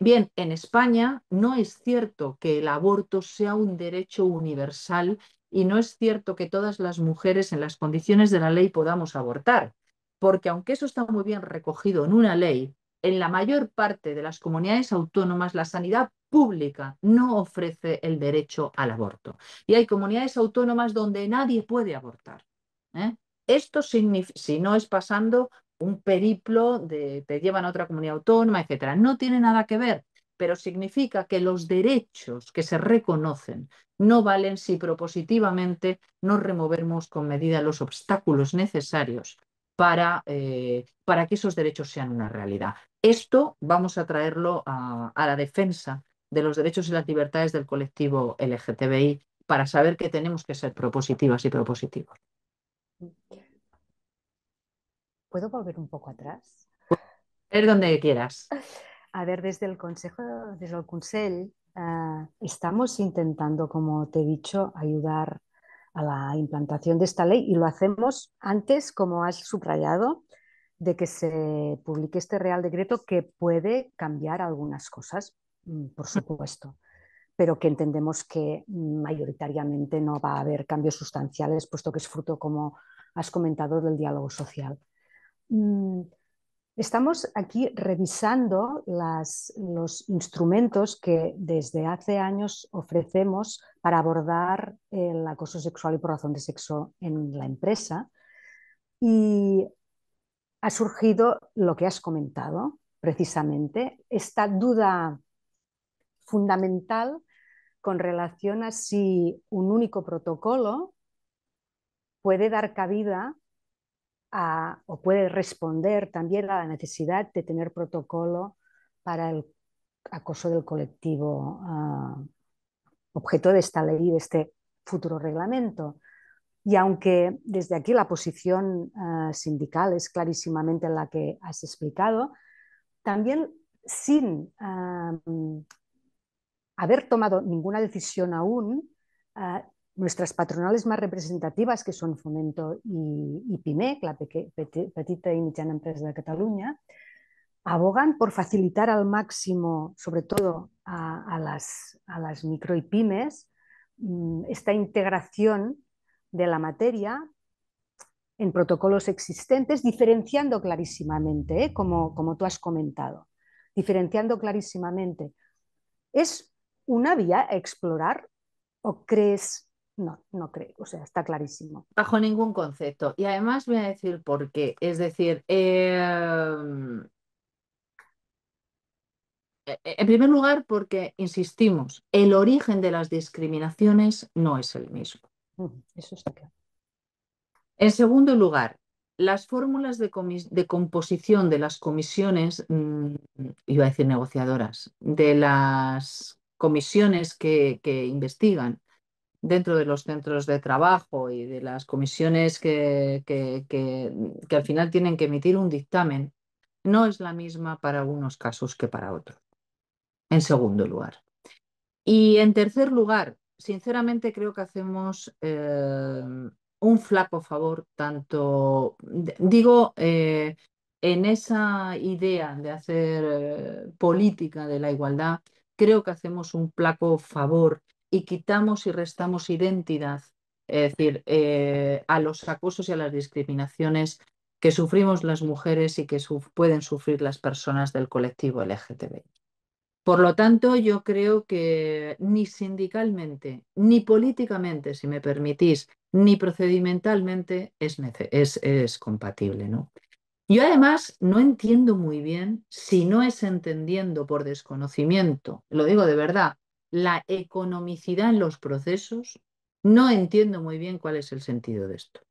S4: Bien, en España no es cierto que el aborto sea un derecho universal y no es cierto que todas las mujeres en las condiciones de la ley podamos abortar, porque aunque eso está muy bien recogido en una ley, en la mayor parte de las comunidades autónomas la sanidad pública no ofrece el derecho al aborto. Y hay comunidades autónomas donde nadie puede abortar, ¿eh? Esto significa, si no es pasando un periplo te llevan a otra comunidad autónoma, etcétera. No tiene nada que ver, pero significa que los derechos que se reconocen no valen si propositivamente no removemos con medida los obstáculos necesarios para que esos derechos sean una realidad. Esto vamos a traerlo a la defensa de los derechos y las libertades del colectivo LGTBI para saber que tenemos que ser propositivas y propositivos.
S1: ¿Puedo volver un poco atrás?
S4: Es donde quieras.
S1: A ver, desde el Consell, estamos intentando, como te he dicho, ayudar a la implantación de esta ley y lo hacemos antes, como has subrayado, de que se publique este Real Decreto que puede cambiar algunas cosas, por supuesto, pero que entendemos que mayoritariamente no va a haber cambios sustanciales, puesto que es fruto, como has comentado, del diálogo social. Estamos aquí revisando los instrumentos que desde hace años ofrecemos para abordar el acoso sexual y por razón de sexo en la empresa y ha surgido lo que has comentado, precisamente, esta duda fundamental con relación a si un único protocolo puede dar cabida o puede responder también a la necesidad de tener protocolo para el acoso del colectivo objeto de esta ley y de este futuro reglamento. Y aunque desde aquí la posición sindical es clarísimamente la que has explicado, también sin haber tomado ninguna decisión aún, nuestras patronales más representativas, que son Fomento y PIMEC, la Petita i Mitjana Empresa de Catalunya, abogan por facilitar al máximo, sobre todo a las micro y pymes, esta integración de la materia en protocolos existentes, diferenciando clarísimamente, como tú has comentado, diferenciando clarísimamente. ¿Es una vía a explorar o crees? No, no creo, o sea, está clarísimo.
S4: Bajo ningún concepto. Y además voy a decir por qué. Es decir, en primer lugar, porque, insistimos, el origen de las discriminaciones no es el mismo.
S1: Eso está claro.
S4: En segundo lugar, las fórmulas de composición de las comisiones, iba a decir negociadoras, de las comisiones que investigan dentro de los centros de trabajo y de las comisiones que al final tienen que emitir un dictamen, no es la misma para unos casos que para otros, en segundo lugar. Y en tercer lugar, sinceramente creo que hacemos un flaco favor, tanto, digo, en esa idea de hacer política de la igualdad, creo que hacemos un flaco favor y quitamos y restamos identidad, es decir, a los acosos y a las discriminaciones que sufrimos las mujeres y que pueden sufrir las personas del colectivo LGTBI. Por lo tanto, yo creo que ni sindicalmente, ni políticamente, si me permitís, ni procedimentalmente es compatible, ¿no? Yo además no entiendo muy bien, si no es entendiendo por desconocimiento, lo digo de verdad, la economicidad en los procesos, no entiendo muy bien cuál es el sentido de esto.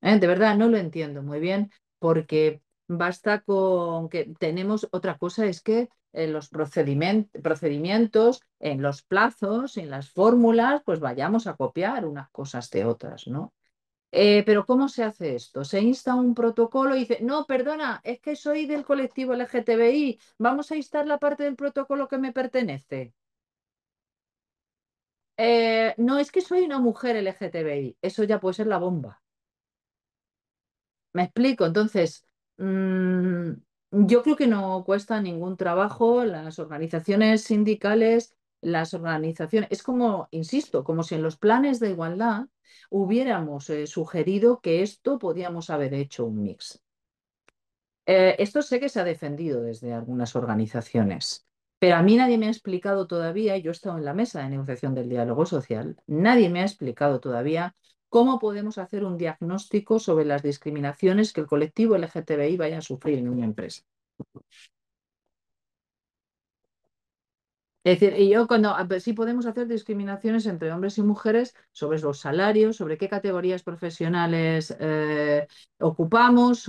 S4: De verdad, no lo entiendo muy bien porque basta con que tenemos otra cosa, es que en los procedimientos, en los plazos, en las fórmulas, pues vayamos a copiar unas cosas de otras, ¿no? Pero ¿cómo se hace esto? Se insta un protocolo y dice, no, perdona, es que soy del colectivo LGTBI, vamos a instar la parte del protocolo que me pertenece. No, es que soy una mujer LGTBI, eso ya puede ser la bomba. ¿Me explico? Entonces, yo creo que no cuesta ningún trabajo las organizaciones sindicales, las organizaciones, es como, insisto, como si en los planes de igualdad hubiéramos sugerido que esto podíamos haber hecho un mix. Esto sé que se ha defendido desde algunas organizaciones, pero a mí nadie me ha explicado todavía, yo he estado en la mesa de negociación del diálogo social, nadie me ha explicado todavía cómo podemos hacer un diagnóstico sobre las discriminaciones que el colectivo LGTBI vaya a sufrir en una empresa. Es decir, y yo sí podemos hacer discriminaciones entre hombres y mujeres sobre los salarios, sobre qué categorías profesionales ocupamos,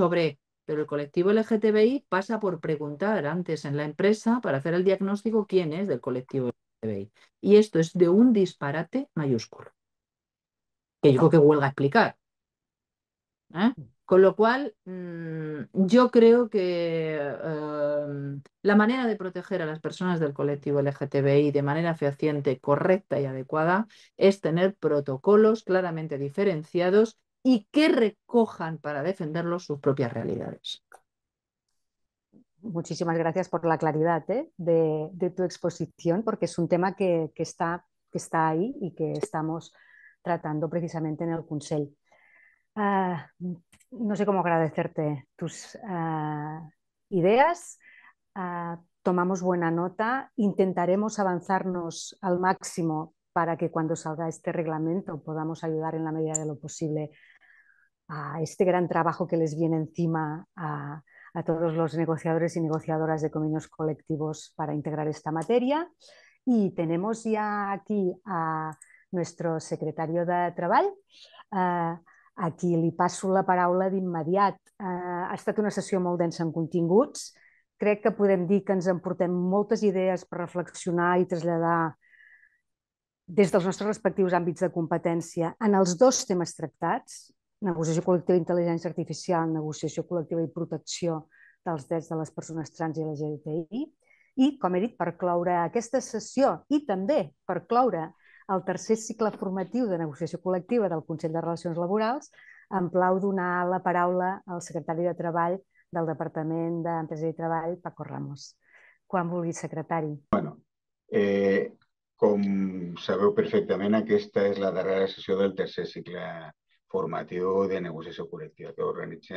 S4: pero el colectivo LGTBI pasa por preguntar antes en la empresa para hacer el diagnóstico quién es del colectivo LGTBI. Y esto es de un disparate mayúsculo, que yo creo que huelga a explicar. Con lo cual, yo creo que la manera de proteger a las personas del colectivo LGTBI de manera fehaciente, correcta y adecuada es tener protocolos claramente diferenciados y que recojan para defenderlos sus propias realidades.
S1: Muchísimas gracias por la claridad de tu exposición, porque es un tema que está ahí y que estamos tratando precisamente en el Consell. No sé cómo agradecerte tus ideas. Tomamos buena nota. Intentaremos avanzarnos al máximo para que cuando salga este reglamento podamos ayudar en la medida de lo posible a este gran trabajo que les viene encima a todos los negociadores y negociadoras de convenios colectivos para integrar esta materia. Y tenemos ya aquí a nuestro secretario de Treball, a qui li passo la paraula d'immediat. Ha estat una sessió molt densa en continguts. Crec que podem dir que ens emportem moltes idees per reflexionar i traslladar des dels nostres respectius àmbits de competència en els dos temes tractats, negociació col·lectiva d'intel·ligència artificial, negociació col·lectiva i protecció dels drets de les persones trans i LGBTI, i, com he dit, per cloure aquesta sessió i també per cloure el tercer cicle formatiu de negociació col·lectiva del Consell de Relacions Laborals, em plau donar la paraula al secretari de Treball del Departament d'Empresa i Treball, Paco Ramos. Quan vulgui, secretari.
S5: Com sabeu perfectament, aquesta és la darrera sessió del tercer cicle formatiu de negociació col·lectiva que organitza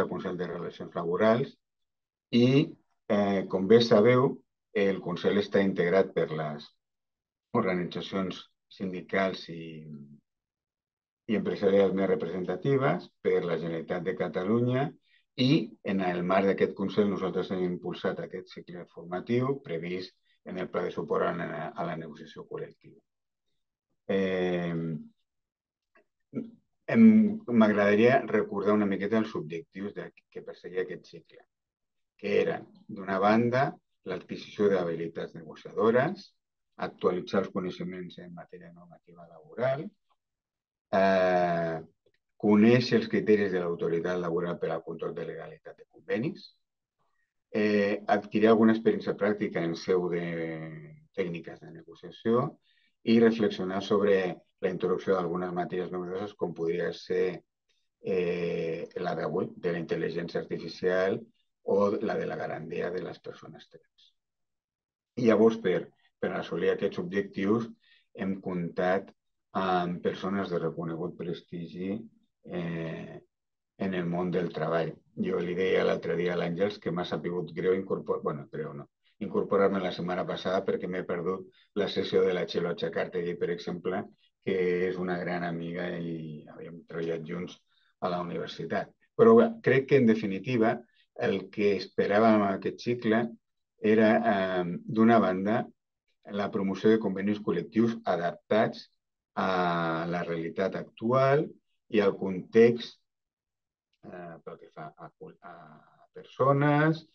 S5: el Consell de Relacions Laborals i, com bé sabeu, el Consell està integrat per les organitzacions sindicals i empresarials més representatives, per la Generalitat de Catalunya i, en el marc d'aquest Consell, nosaltres hem impulsat aquest cicle formatiu previst en el pla de suport a la negociació col·lectiva. M'agradaria recordar una miqueta els objectius que perseguia aquest cicle, que eren, d'una banda, l'adquisició d'habilitats negociadores, actualitzar els coneixements en matèria normativa laboral, conèixer els criteris de l'autoritat laboral per al control de legalitat de convenis, adquirir alguna experiència pràctica en seu de tècniques de negociació i reflexionar sobre la introducció d'algunes matèries novedoses com podria ser la d'avui, de la intel·ligència artificial o la de la garantia de les persones trans. I llavors, per per assolir aquests objectius hem comptat amb persones de reconegut prestigi en el món del treball. Jo li deia l'altre dia a l'Àngels que m'ha sabut greu incorporar-me la setmana passada perquè m'he perdut la sessió de la Txelo Chacartegui, per exemple, que és una gran amiga i havíem treballat junts a la universitat. Però bé, crec que, en definitiva, el que esperàvem en aquest cicle era, d'una banda, la promoció de convenis col·lectius adaptats a la realitat actual i al context pel que fa a persones,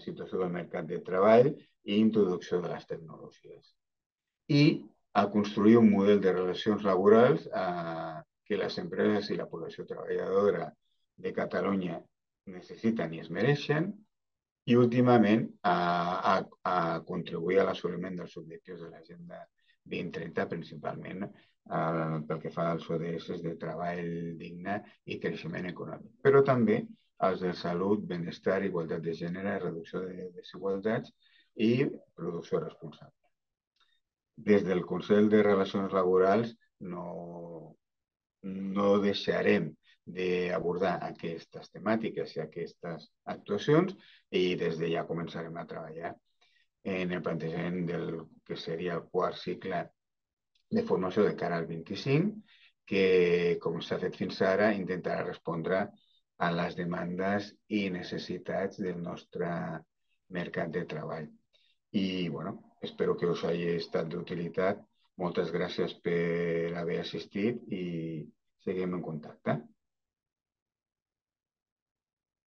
S5: situació del mercat de treball i introducció de les tecnologies. I a construir un model de relacions laborals que les empreses i la població treballadora de Catalunya necessiten i es mereixen, i últimament a contribuir a l'assoliment dels objectius de l'Agenda 2030, principalment pel que fa als ODS de treball digne i creixement econòmic, però també els de salut, benestar, igualtat de gènere, reducció de desigualtats i producció responsable. Des del Consell de Relacions Laborals no deixarem d'abordar aquestes temàtiques i aquestes actuacions i des de ja començarem a treballar en el plantejament del que seria el quart cicle de formació de cara al 25, que, com s'ha fet fins ara, intentarà respondre a les demandes i necessitats del nostre mercat de treball. I, bueno, espero que us hagi estat d'utilitat. Moltes gràcies per haver assistit i seguim en contacte.